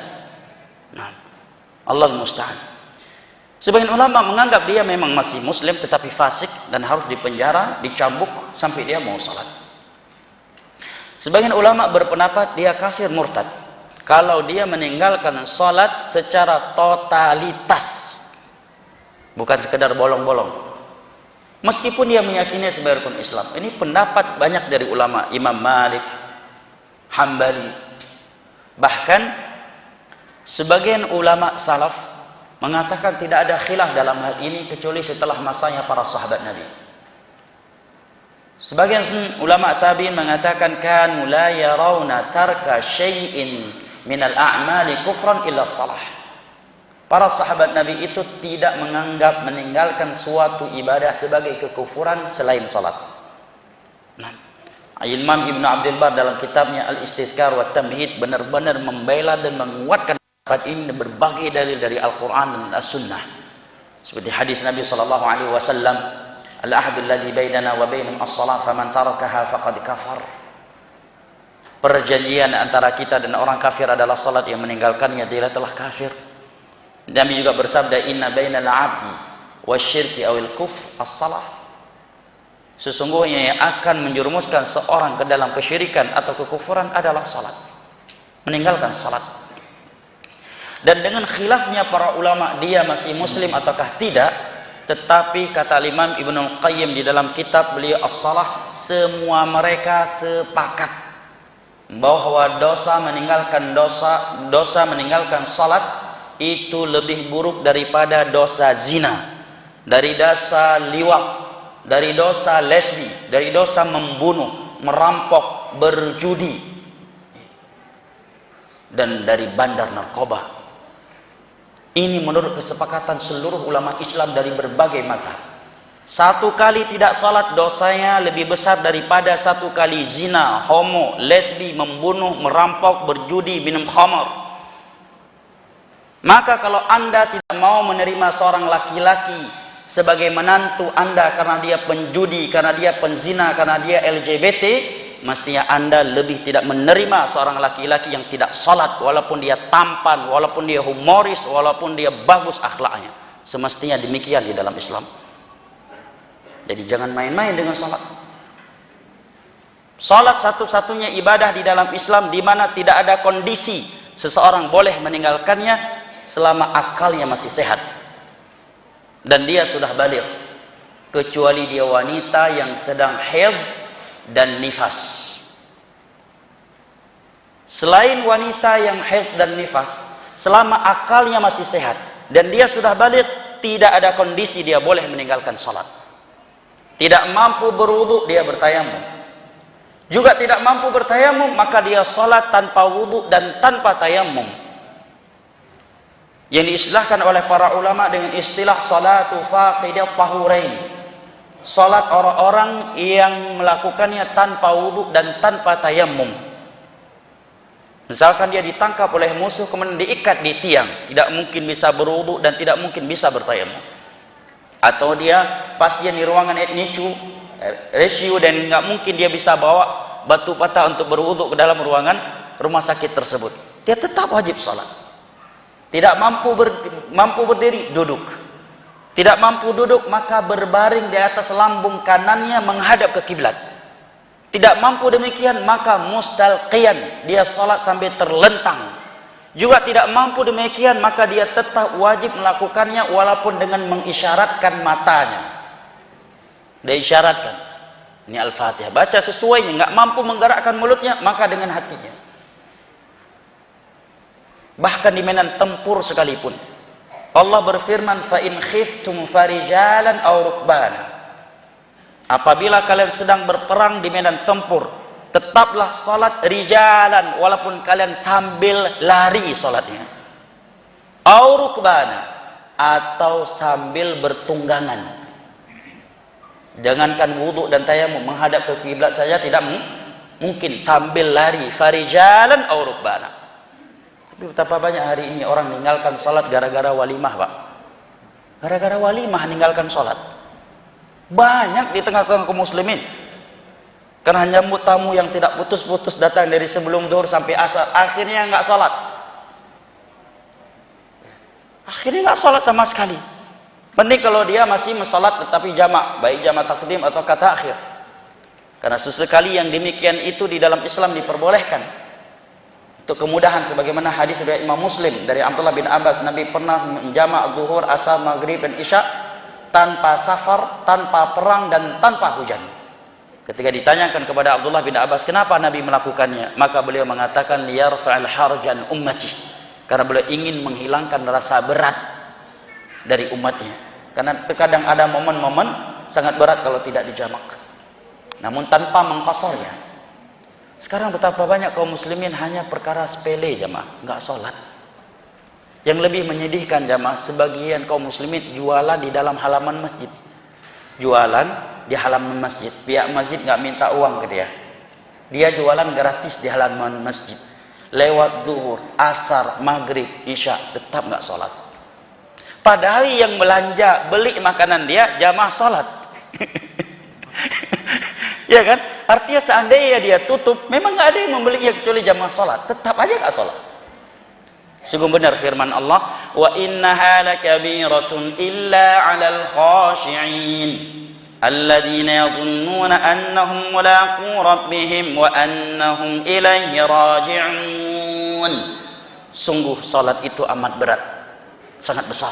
Nah, Allah musta'an. Sebagian ulama menganggap dia memang masih muslim tetapi fasik dan harus dipenjara, dicambuk sampai dia mau salat. Sebagian ulama berpendapat dia kafir murtad kalau dia meninggalkan salat secara totalitas, bukan sekedar bolong-bolong, meskipun dia meyakini sebagai rukun Islam. Ini pendapat banyak dari ulama, Imam Malik, Hambali, bahkan sebagian ulama salaf mengatakan tidak ada khilaf dalam hal ini kecuali setelah masanya para sahabat Nabi. Sebagian ulama tabi'in mengatakan kanu la yarawna tarka syai'in minal a'mali kufran illa salah. Para sahabat Nabi itu tidak menganggap meninggalkan suatu ibadah sebagai kekufuran selain salat. Nah, Imam Ibn Abdul Bar dalam kitabnya Al-Istidhkar wa Tamhid benar-benar membela dan menguatkan pendapat ini berbagai dalil dari Al-Quran dan As-Sunnah. Seperti hadis Nabi SAW, Al-ahdu alladhi bainana wa bainahum as-salah faman tarakaha faqad kafar. Perjanjian antara kita dan orang kafir adalah salat, yang meninggalkannya dia telah kafir. Nabi juga bersabda, inna bainal abdi wasyirki awil kufr as-salah. Sesungguhnya yang akan menjerumuskan seorang ke dalam kesyirikan atau kekufuran adalah salat, meninggalkan salat. Dan dengan khilafnya para ulama dia masih muslim ataukah tidak, tetapi kata Imam Ibnul Qayyim di dalam kitab beliau As-Salah, semua mereka sepakat bahwa dosa meninggalkan salat itu lebih buruk daripada dosa zina, dari dosa liwat, dari dosa lesbi, dari dosa membunuh, merampok, berjudi, dan dari bandar narkoba. Ini menurut kesepakatan seluruh ulama Islam dari berbagai mazhab. Satu kali tidak salat dosanya lebih besar daripada satu kali zina, homo, lesbi, membunuh, merampok, berjudi, minum khamar. Maka kalau Anda tidak mau menerima seorang laki-laki sebagai menantu Anda karena dia penjudi, karena dia penzina, karena dia LGBT, mestinya Anda lebih tidak menerima seorang laki-laki yang tidak salat, walaupun dia tampan, walaupun dia humoris, walaupun dia bagus akhlaknya. Semestinya demikian di dalam Islam. Jadi jangan main-main dengan salat. Salat satu-satunya ibadah di dalam Islam di mana tidak ada kondisi seseorang boleh meninggalkannya selama akalnya masih sehat dan dia sudah baligh, kecuali dia wanita yang sedang haid dan nifas. Selain wanita yang haid dan nifas, selama akalnya masih sehat dan dia sudah baligh, tidak ada kondisi dia boleh meninggalkan salat. Tidak mampu berwudu, dia bertayamum. Juga tidak mampu bertayamum, maka dia salat tanpa wudu dan tanpa tayamum, yang diistilahkan oleh para ulama dengan istilah salatu faqidat tahurain. Salat orang-orang yang melakukannya tanpa wudu dan tanpa tayamum. Misalkan dia ditangkap oleh musuh kemudian diikat di tiang, tidak mungkin bisa berwudu dan tidak mungkin bisa bertayamum. Atau dia pasien di ruangan ICU dan nggak mungkin dia bisa bawa batu bata untuk berwudu ke dalam ruangan rumah sakit tersebut. Dia tetap wajib salat. Tidak mampu berdiri, duduk. Tidak mampu duduk, maka berbaring di atas lambung kanannya menghadap ke kiblat. Tidak mampu demikian, maka mustalqiyan, dia salat sambil terlentang. Juga tidak mampu demikian, maka dia tetap wajib melakukannya walaupun dengan mengisyaratkan matanya. Dia isyaratkan, ini Al-Fatihah, baca sesuainya. Nggak mampu menggerakkan mulutnya, maka dengan hatinya. Bahkan di medan tempur sekalipun, Allah berfirman, fa in khiftum farijalan aw rukbana. Apabila kalian sedang berperang di medan tempur, tetaplah salat rijalan, walaupun kalian sambil lari salatnya. Aw rukbana, atau sambil bertunggangan. Jangankan wudu dan tayamum, menghadap ke kiblat saja tidak mungkin, sambil lari. Farijalan aw rukbana. Tapi betapa banyak hari ini orang meninggalkan salat gara-gara walimah, Pak. Gara-gara walimah meninggalkan salat. Banyak di tengah-tengah kaum muslimin. Karena menyambut tamu yang tidak putus-putus datang dari sebelum zuhur sampai asar, akhirnya nggak salat. Akhirnya nggak salat sama sekali. Penting kalau dia masih mensalat tetapi jamak, baik jamak takdim atau kata akhir. Karena sesekali yang demikian itu di dalam Islam diperbolehkan. Untuk kemudahan sebagaimana hadis dari Imam Muslim dari Abdullah bin Abbas, Nabi pernah menjamak zuhur, asar, maghrib dan isya tanpa safar, tanpa perang dan tanpa hujan. Ketika ditanyakan kepada Abdullah bin Abbas kenapa Nabi melakukannya, maka beliau mengatakan liyarfa'al harjan ummati, karena beliau ingin menghilangkan rasa berat dari umatnya. Karena terkadang ada momen-momen sangat berat kalau tidak dijamak, namun tanpa mengqasarnya. Sekarang betapa banyak kaum muslimin hanya perkara sepele jamaah, nggak sholat. Yang lebih menyedihkan jamaah, sebagian kaum muslimin jualan di dalam halaman masjid. Jualan di halaman masjid, pihak masjid nggak minta uang ke dia. Dia jualan gratis di halaman masjid. Lewat zuhur, asar, maghrib, isya, tetap nggak sholat. Padahal yang belanja, beli makanan dia jamaah sholat. Ya kan? Artinya seandainya dia tutup, memang nggak ada yang membelinya kecuali jamaah sholat, tetap aja nggak sholat. Sungguh benar firman Allah, wa innaha lakabiratun illa 'alal khashi'in alladzina yadhunnuna annahum mulaqu rabbihim wa annahum ilaihi raji'un. Sungguh salat itu amat berat, sangat besar,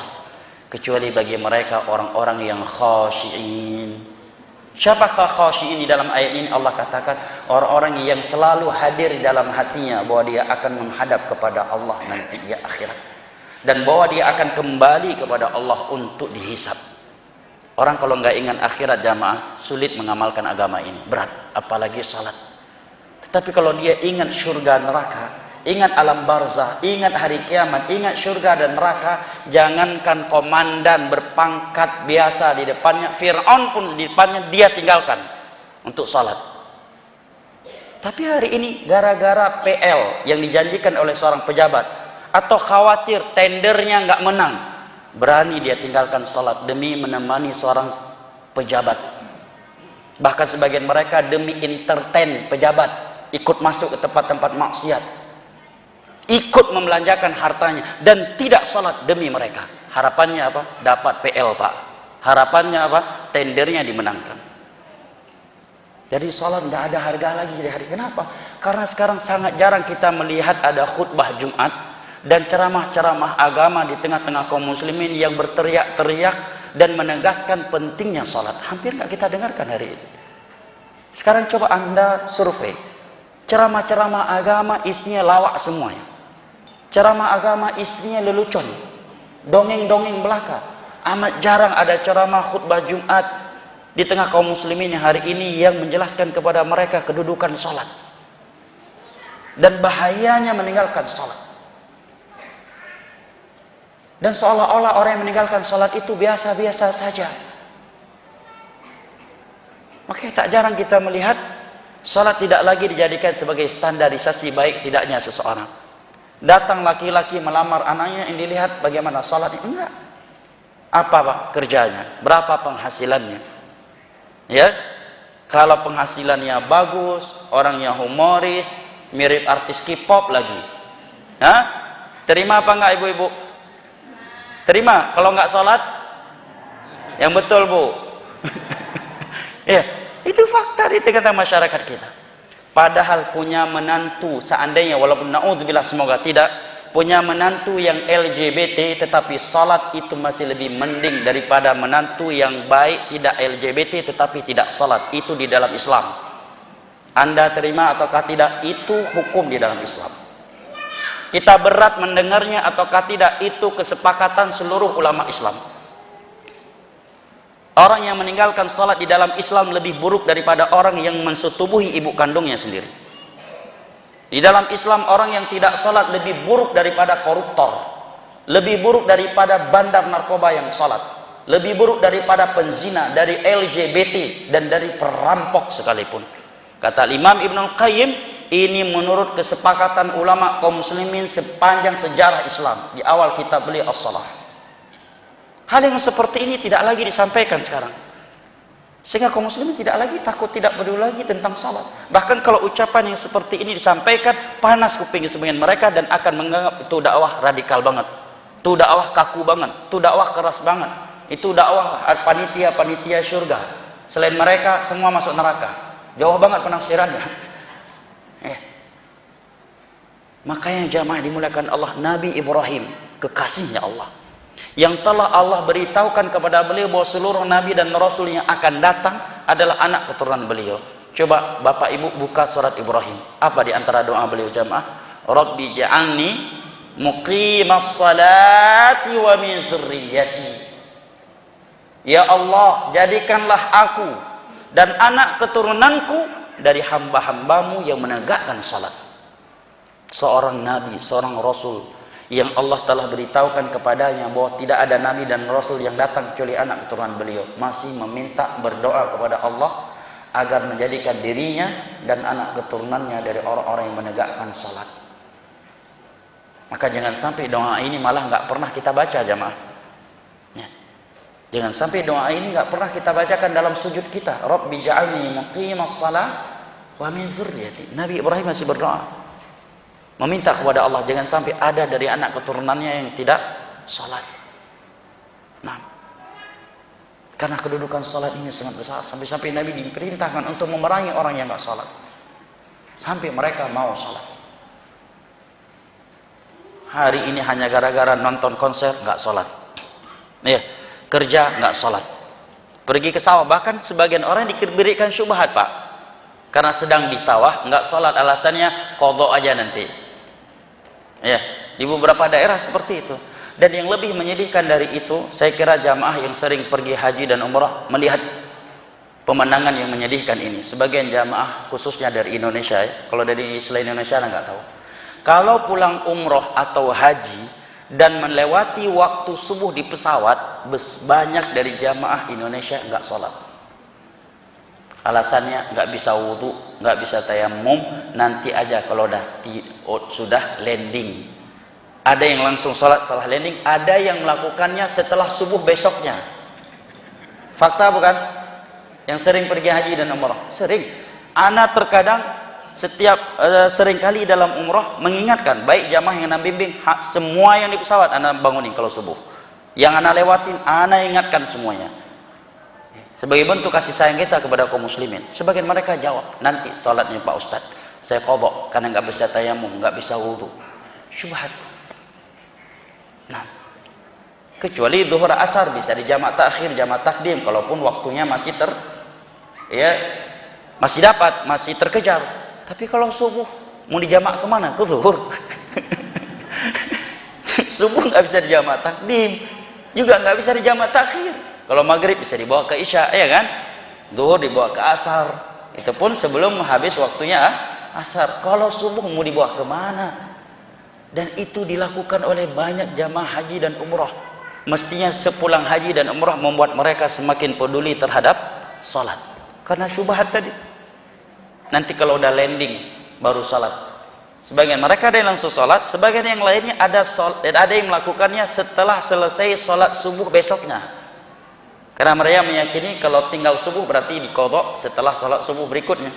kecuali bagi mereka orang-orang yang khashi'in. Siapakah khashi'in di dalam ayat ini? Allah katakan orang-orang yang selalu hadir di dalam hatinya bahwa dia akan menghadap kepada Allah nanti di akhirat, dan bahwa dia akan kembali kepada Allah untuk dihisab. Orang kalau nggak ingat akhirat jamaah, sulit mengamalkan agama ini, berat, apalagi salat. Tetapi kalau dia ingat surga neraka, ingat alam barzah, ingat hari kiamat, ingat surga dan neraka, jangankan komandan berpangkat biasa di depannya, Fir'aun pun di depannya dia tinggalkan untuk salat. Tapi hari ini gara-gara PL yang dijanjikan oleh seorang pejabat, atau khawatir tendernya nggak menang, berani dia tinggalkan salat demi menemani seorang pejabat. Bahkan sebagian mereka demi entertain pejabat, ikut masuk ke tempat-tempat maksiat, ikut membelanjakan hartanya dan tidak salat demi mereka. Harapannya apa? Dapat PL, Pak. Harapannya apa? Tendernya dimenangkan. Jadi salat nggak ada harga lagi di hari. Kenapa? Karena sekarang sangat jarang kita melihat ada khutbah Jumat dan ceramah-ceramah agama di tengah-tengah kaum muslimin yang berteriak-teriak dan menegaskan pentingnya salat. Hampir nggak kita dengarkan hari ini. Sekarang coba Anda survei. Ceramah-ceramah agama isinya lawak semuanya. Ceramah agama istrinya lelucon, dongeng-dongeng belaka. Amat jarang ada ceramah khutbah Jumat di tengah kaum muslimin hari ini yang menjelaskan kepada mereka kedudukan salat dan bahayanya meninggalkan salat. Dan seolah-olah orang yang meninggalkan salat itu biasa-biasa saja. Makanya tak jarang kita melihat salat tidak lagi dijadikan sebagai standarisasi baik tidaknya seseorang. Datang laki-laki melamar anaknya, yang dilihat bagaimana salatnya? Enggak. Apa Pak kerjanya? Berapa penghasilannya? Ya, kalau penghasilannya bagus, orangnya humoris, mirip artis K-pop lagi. Hah? Terima apa enggak ibu-ibu? Terima. Kalau enggak salat? Yang betul Bu. Ya, itu fakta di tengah-tengah masyarakat kita. Padahal punya menantu, seandainya walaupun na'udzubillah semoga tidak, punya menantu yang LGBT tetapi salat itu masih lebih mending daripada menantu yang baik tidak LGBT tetapi tidak salat. Itu di dalam Islam. Anda terima ataukah tidak? Itu hukum di dalam Islam. Kita berat mendengarnya ataukah tidak? Itu kesepakatan seluruh ulama Islam. Orang yang meninggalkan salat di dalam Islam lebih buruk daripada orang yang mensetubuhi ibu kandungnya sendiri. Di dalam Islam orang yang tidak salat lebih buruk daripada koruptor, lebih buruk daripada bandar narkoba yang salat, lebih buruk daripada penzina, dari LGBT dan dari perampok sekalipun. Kata Imam Ibnul Qayyim, ini menurut kesepakatan ulama kaum muslimin sepanjang sejarah Islam di awal kitab beliau As-Salah. Hal yang seperti ini tidak lagi disampaikan sekarang, sehingga kaum muslimin tidak lagi takut, tidak peduli lagi tentang salat. Bahkan kalau ucapan yang seperti ini disampaikan, panas kuping sebagian mereka dan akan menganggap itu dakwah radikal banget, itu dakwah kaku banget, itu dakwah keras banget, itu dakwah panitia surga. Selain mereka semua masuk neraka. Jauh banget penafsirannya. Makanya jamaah dimuliakan Allah, Nabi Ibrahim kekasihnya Allah, yang telah Allah beritahukan kepada beliau bahwa seluruh nabi dan rasul yang akan datang adalah anak keturunan beliau. Coba Bapak Ibu buka surat Ibrahim. Apa di antara doa beliau jamaah? Rabbi ja'alni muqimas salati wa min dzurriyyati. Ya Allah, jadikanlah aku dan anak keturunanku dari hamba-hambamu yang menegakkan salat. Seorang nabi, seorang rasul yang Allah telah beritahukan kepadanya bahwa tidak ada nabi dan rasul yang datang kecuali anak keturunan beliau, masih meminta berdoa kepada Allah agar menjadikan dirinya dan anak keturunannya dari orang-orang yang menegakkan salat. Maka jangan sampai doa ini malah nggak pernah kita baca jamaah. Ya. Jangan sampai doa ini nggak pernah kita bacakan dalam sujud kita. Rabbi ja'alni muqimas shalah wa min dzurriyyati. Nabi Ibrahim masih berdoa. Meminta kepada Allah jangan sampai ada dari anak keturunannya yang tidak sholat. Nah, karena kedudukan sholat ini sangat besar, sampai-sampai Nabi diperintahkan untuk memerangi orang yang nggak sholat, sampai mereka mau sholat. Hari ini hanya gara-gara nonton konser nggak sholat, ya, kerja nggak sholat, pergi ke sawah, bahkan sebagian orang diberikan syubhat, Pak, karena sedang di sawah nggak sholat, alasannya qadha aja nanti. Ya, di beberapa daerah seperti itu. Dan yang lebih menyedihkan dari itu, saya kira jamaah yang sering pergi haji dan umrah melihat pemandangan yang menyedihkan ini. Sebagian jamaah khususnya dari Indonesia, ya, kalau dari selain Indonesia nggak tahu. Kalau pulang umrah atau haji dan melewati waktu subuh di pesawat, banyak dari jamaah Indonesia nggak sholat. Alasannya nggak bisa wudhu, nggak bisa tayamum, nanti aja kalau sudah landing. Ada yang langsung sholat setelah landing, ada yang melakukannya setelah subuh besoknya. Fakta bukan? Yang sering pergi haji dan umrah, sering. Ana terkadang sering kali dalam umrah mengingatkan, baik jamaah yang ana bimbing, semua yang di pesawat ana bangunin kalau subuh. Yang ana lewatin, ana ingatkan semuanya. Sebagai bentuk kasih sayang kita kepada kaum muslimin. Sebagian mereka jawab, nanti salatnya Pak Ustadz, saya qadha karena nggak bisa tayamum, nggak bisa wudhu. Syubhat. Nah, kecuali zuhur asar bisa dijamak takhir, jamak takdim, kalaupun waktunya masih masih dapat, masih terkejar. Tapi kalau subuh mau dijamak kemana? Ke zuhur. Subuh nggak bisa dijamak takdim, juga nggak bisa dijamak takhir. Kalau maghrib bisa dibawa ke isya, ya kan? Zuhur dibawa ke asar, itu pun sebelum habis waktunya asar. Kalau subuh mau dibawa kemana? Dan itu dilakukan oleh banyak jamaah haji dan umrah. Mestinya sepulang haji dan umrah membuat mereka semakin peduli terhadap salat, karena syubhat tadi. Nanti kalau udah landing baru salat. Sebagian mereka ada yang langsung salat, sebagian yang lainnya ada yang melakukannya setelah selesai salat subuh besoknya. Karena mereka meyakini kalau tinggal subuh berarti diqadha setelah salat subuh berikutnya.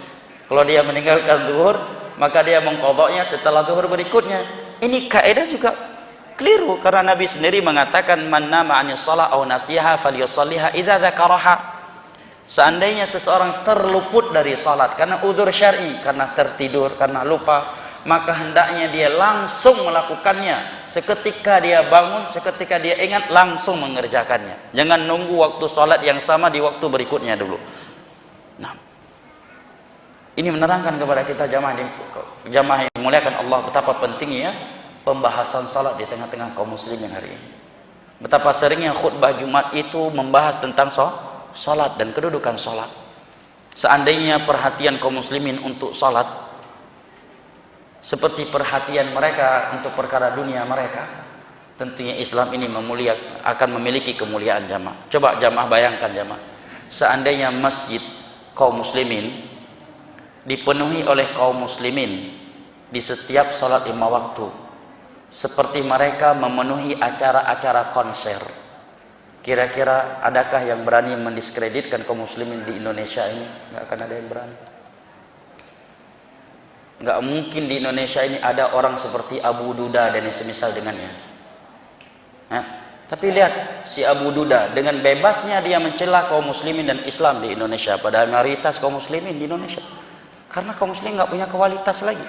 Kalau dia meninggalkan zuhur, maka dia mengqadhanya setelah zuhur berikutnya. Ini kaidah juga keliru, karena Nabi sendiri mengatakan man nama 'anis shalah aw nasiha falyusalliha idza dzakaraha. Seandainya seseorang terluput dari salat karena udzur syar'i, karena tertidur, karena lupa, maka hendaknya dia langsung melakukannya. Seketika dia bangun, seketika dia ingat, langsung mengerjakannya. Jangan nunggu waktu salat yang sama di waktu berikutnya dulu. Nah, ini menerangkan kepada kita jamaah yang dimuliakan Allah betapa pentingnya pembahasan salat di tengah-tengah kaum muslimin hari ini. Betapa seringnya khutbah Jumat itu membahas tentang salat dan kedudukan salat. Seandainya perhatian kaum muslimin untuk salat seperti perhatian mereka untuk perkara dunia mereka, tentunya Islam ini akan memiliki kemuliaan jamaah. Coba jamaah bayangkan jamaah, seandainya masjid kaum muslimin dipenuhi oleh kaum muslimin di setiap salat 5 waktu, seperti mereka memenuhi acara-acara konser, kira-kira adakah yang berani mendiskreditkan kaum muslimin di Indonesia ini? Nggak akan ada yang berani. Nggak mungkin di Indonesia ini ada orang seperti Abu Duda dan yang semisal dengannya. Tapi lihat si Abu Duda dengan bebasnya dia mencela kaum muslimin dan Islam di Indonesia, padahal mayoritas kaum muslimin di Indonesia, karena kaum muslimin nggak punya kualitas lagi.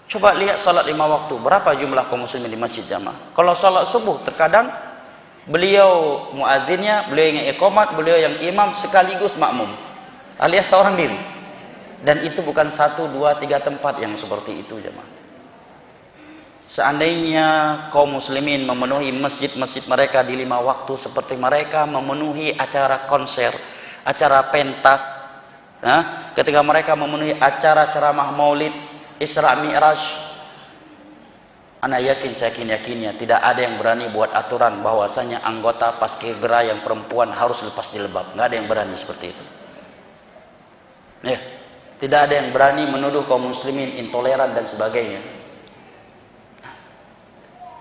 Coba lihat salat 5 waktu, berapa jumlah kaum muslimin di masjid jamaah? Kalau salat subuh terkadang beliau muadzinnya, beliau yang iqamat, beliau yang imam sekaligus makmum, alias seorang diri. Dan itu bukan 1, 2, 3 tempat yang seperti itu jemaah. Seandainya kaum muslimin memenuhi masjid-masjid mereka di 5 waktu seperti mereka memenuhi acara konser, acara pentas, ketika mereka memenuhi acara ceramah maulid, Isra Mi'raj, ana yakinnya tidak ada yang berani buat aturan bahwasanya anggota paskibra yang perempuan harus lepas jilbab. Nggak ada yang berani seperti itu. Ya. Tidak ada yang berani menuduh kaum muslimin intoleran dan sebagainya.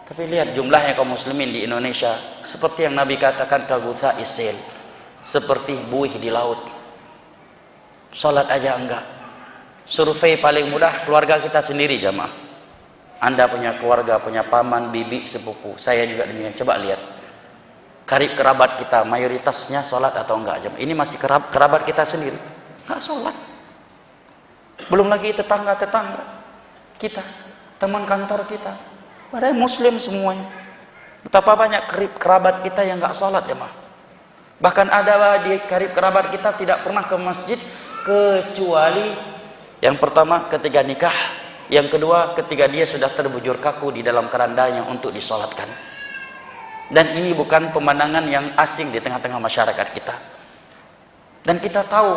Tapi lihat jumlahnya kaum muslimin di Indonesia, seperti yang Nabi katakan, kagutha isil, seperti buih di laut. Salat aja enggak. Survei paling mudah keluarga kita sendiri jamaah. Anda punya keluarga, punya paman, bibi, sepupu. Saya juga demikian. Coba lihat. Karib kerabat kita mayoritasnya sholat atau enggak jamaah. Ini masih kerabat kita sendiri. Enggak sholat. Belum lagi tetangga-tetangga kita, teman kantor kita. Padahal muslim semuanya. Betapa banyak karib kerabat kita yang enggak sholat jamaah. Bahkan ada di karib kerabat kita tidak pernah ke masjid kecuali yang pertama ketika nikah, yang kedua ketika dia sudah terbujur kaku di dalam kerandanya untuk disolatkan. Dan ini bukan pemandangan yang asing di tengah-tengah masyarakat kita. Dan kita tahu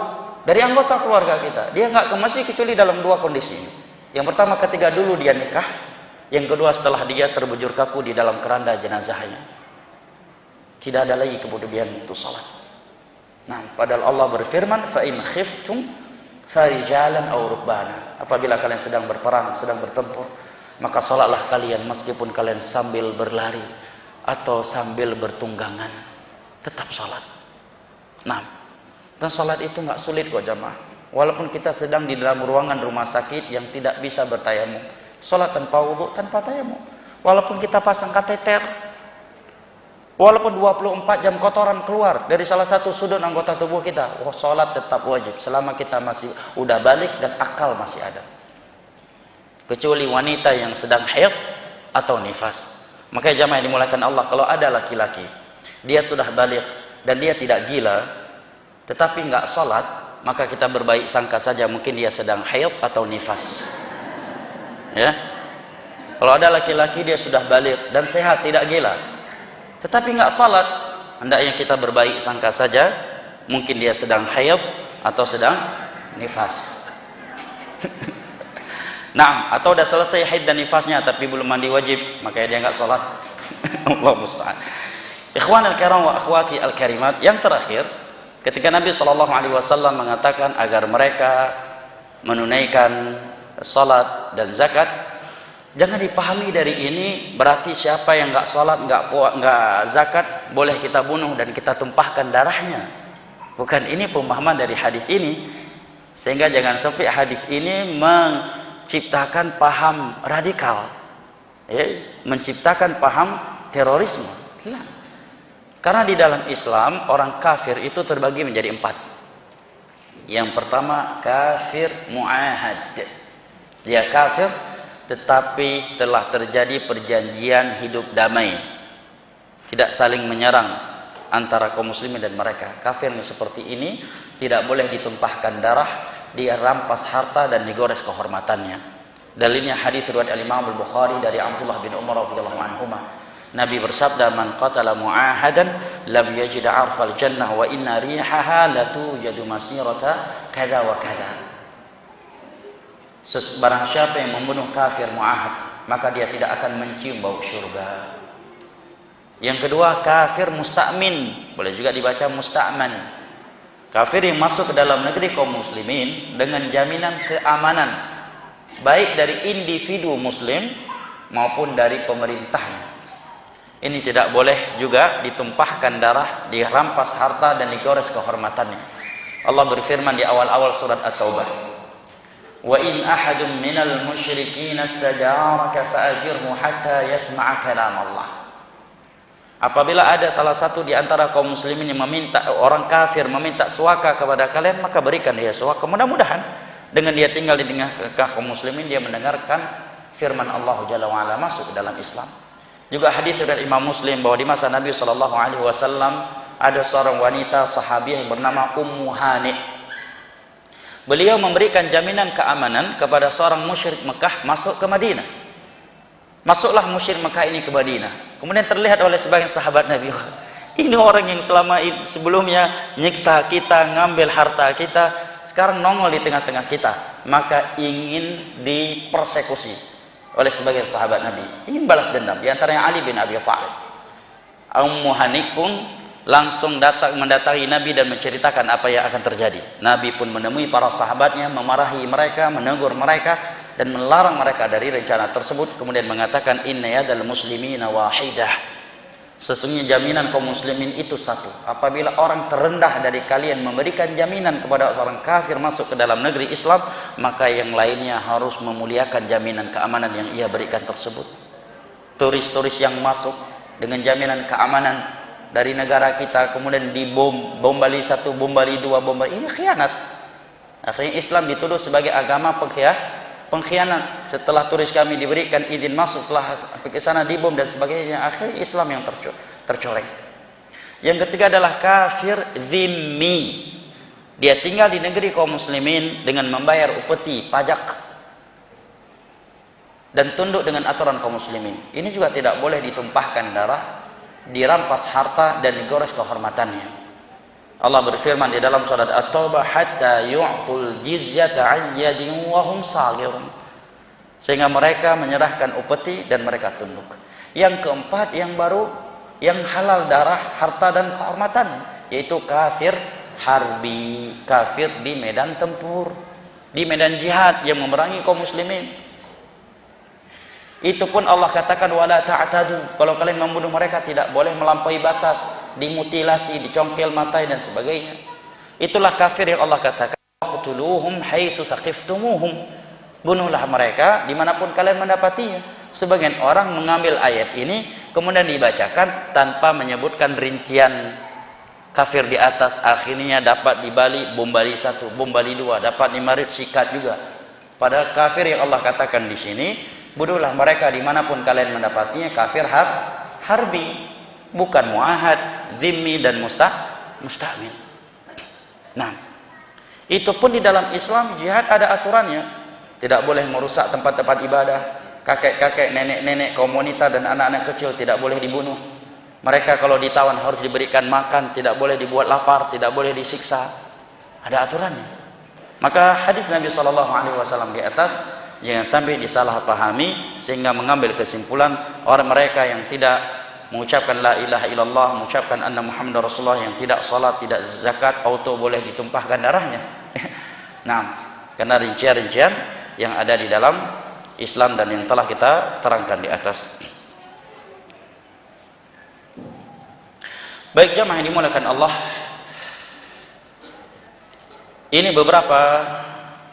dari anggota keluarga kita, dia nggak ke masjid kecuali dalam dua kondisi. Yang pertama ketika dulu dia nikah, yang kedua setelah dia terbujur kaku di dalam keranda jenazahnya. Tidak ada lagi kemudian untuk salat. Nah, padahal Allah berfirman, fa in khiftum farijalan aw rukbana. Apabila kalian sedang berperang, sedang bertempur, maka salatlah kalian meskipun kalian sambil berlari atau sambil bertunggangan, tetap salat. Nah, dan salat itu nggak sulit kok jamaah. Walaupun kita sedang di dalam ruangan rumah sakit yang tidak bisa bertayamum, salat tanpa wudu, tanpa tayamum. Walaupun kita pasang kateter, walaupun 24 jam kotoran keluar dari salah satu sudut anggota tubuh kita, salat tetap wajib selama kita masih udah balik dan akal masih ada. Kecuali wanita yang sedang haid atau nifas. Makanya jamaah yang dimuliakan Allah, kalau ada laki-laki dia sudah balik dan dia tidak gila tetapi nggak salat, maka kita berbaik sangka saja mungkin dia sedang haid atau nifas. Ya. Kalau ada laki-laki dia sudah balik dan sehat, tidak gila, tetapi nggak salat, hendaknya kita berbaik sangka saja mungkin dia sedang haid atau sedang nifas. Nah, atau udah selesai haid dan nifasnya tapi belum mandi wajib, makanya dia nggak salat. Allah musta'an. Ikhwan al-kiram wa akhwati al-karimat, yang terakhir ketika Nabi SAW mengatakan agar mereka menunaikan salat dan zakat, jangan dipahami dari ini berarti siapa yang nggak salat, nggak zakat boleh kita bunuh dan kita tumpahkan darahnya. Bukan ini pemahaman dari hadis ini, sehingga jangan sampai hadis ini menciptakan paham radikal, menciptakan paham terorisme. Tidak. Karena di dalam Islam orang kafir itu terbagi menjadi 4. Yang pertama kafir mu'ahad, dia kafir tetapi telah terjadi perjanjian hidup damai, tidak saling menyerang antara kaum muslimin dan mereka. Kafir yang seperti ini tidak boleh ditumpahkan darah, dia rampas harta dan digores kehormatannya. Dalilnya hadis riwayat Imam Al-Bukhari dari Abdullah bin Umar radhiyallahu anhuma. Nabi bersabda, man qatala mu'ahadan lam yajid 'arfal jannah wa inna rihaha latujadu masirata kadza wa kadza. Barang siapa yang membunuh kafir mu'ahad, maka dia tidak akan mencium bau surga. Yang kedua kafir musta'min, boleh juga dibaca musta'man. Kafir yang masuk ke dalam negeri kaum muslimin dengan jaminan keamanan baik dari individu muslim maupun dari pemerintahnya. Ini tidak boleh juga ditumpahkan darah, dirampas harta dan digores kehormatannya. Allah berfirman di awal-awal surat At-Taubah, wa in ahadun minal musyrikin istajaraka fa'ajirhu hatta yasma'a kalam Allah. Apabila ada salah satu di antara kaum muslimin yang meminta, orang kafir meminta suaka kepada kalian, maka berikan dia suaka. Mudah-mudahan dengan dia tinggal di tengah kaum muslimin, dia mendengarkan firman Allah Jalla wa Ala masuk ke dalam Islam. Juga hadis dari Imam Muslim bahwa di masa Nabi SAW ada seorang wanita sahabiah yang bernama Ummu Hani. Beliau memberikan jaminan keamanan kepada seorang musyrik Mekah masuk ke Madinah. Masuklah musyrik Mekah ini ke Madinah. Kemudian terlihat oleh sebagian sahabat Nabi, ini orang yang selama sebelumnya nyiksa kita, ngambil harta kita, sekarang nongol di tengah-tengah kita, maka ingin dipersekusi oleh sebagian sahabat Nabi, ingin balas dendam. Di antaranya Ali bin Abi Thalib. Ummu Hani pun langsung mendatangi Nabi dan menceritakan apa yang akan terjadi. Nabi pun menemui para sahabatnya, memarahi mereka, menegur mereka dan melarang mereka dari rencana tersebut. Kemudian mengatakan, inna yadal muslimina wahidah, Sesungguhnya jaminan kaum muslimin itu satu. Apabila orang terendah dari kalian memberikan jaminan kepada seorang kafir masuk ke dalam negeri Islam, maka yang lainnya harus memuliakan jaminan keamanan yang ia berikan tersebut. Turis-turis yang masuk dengan jaminan keamanan dari negara kita, kemudian dibom, bom Bali 1, bom Bali 2, bom Bali, ini khianat. Akhirnya Islam dituduh sebagai agama pengkhianat. Setelah turis kami diberikan izin masuk, setelah ke sana dibom dan sebagainya, akhirnya Islam yang tercoreng. Yang ketiga adalah kafir zimmi. Dia tinggal di negeri kaum muslimin dengan membayar upeti, pajak, dan tunduk dengan aturan kaum muslimin. Ini juga tidak boleh ditumpahkan darah, dirampas harta, dan digores kehormatannya. Allah berfirman di dalam surat At-Taubah, hatta yu'tul jizyata 'an yadin wa hum saghirun. Sehingga mereka menyerahkan upeti dan mereka tunduk. Yang keempat, yang baru, yang halal darah, harta dan kehormatan, yaitu kafir harbi, kafir di medan tempur, di medan jihad yang memerangi kaum muslimin. Itu pun Allah katakan wala ta'tadu, kalau kalian membunuh mereka tidak boleh melampaui batas, dimutilasi, dicongkel matai dan sebagainya. Itulah kafir yang Allah katakan waqtuluhum haitsu saqiftumuhum, bunuhlah mereka dimanapun kalian mendapatinya. Sebagian orang mengambil ayat ini kemudian dibacakan tanpa menyebutkan rincian kafir di atas, akhirnya dapat di Bali bom Bali 1, bom Bali 2, dapat di Marit sikat juga. Padahal kafir yang Allah katakan di sini, bunuhlah mereka dimanapun kalian mendapatinya, kafir harbi, bukan muahad, zimmi dan musta'min. Nah, itu pun di dalam Islam jihad ada aturannya. Tidak boleh merusak tempat-tempat ibadah. Kakek-kakek, nenek-nenek, kaum wanita dan anak-anak kecil tidak boleh dibunuh. Mereka kalau ditawan harus diberikan makan, tidak boleh dibuat lapar, tidak boleh disiksa. Ada aturannya. Maka hadis Nabi SAW di atas jangan sampai disalahpahami sehingga mengambil kesimpulan orang mereka yang tidak mengucapkan la ilaha illallah, mengucapkan anna Muhammad Rasulullah, yang tidak salat, tidak zakat, auto boleh ditumpahkan darahnya. Nah, karena rincian-rincian yang ada di dalam Islam dan yang telah kita terangkan di atas. Baik jamaah yang dimuliakan Allah, ini beberapa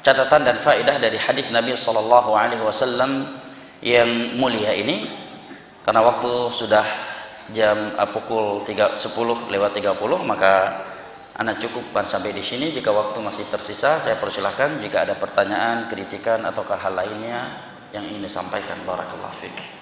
catatan dan faedah dari hadis Nabi SAW yang mulia ini. Karena waktu sudah jam pukul 10:30, maka Anda cukupkan sampai di sini. Jika waktu masih tersisa, saya persilahkan jika ada pertanyaan, kritikan ataukah hal lainnya yang ingin disampaikan. Barakallahu fiik.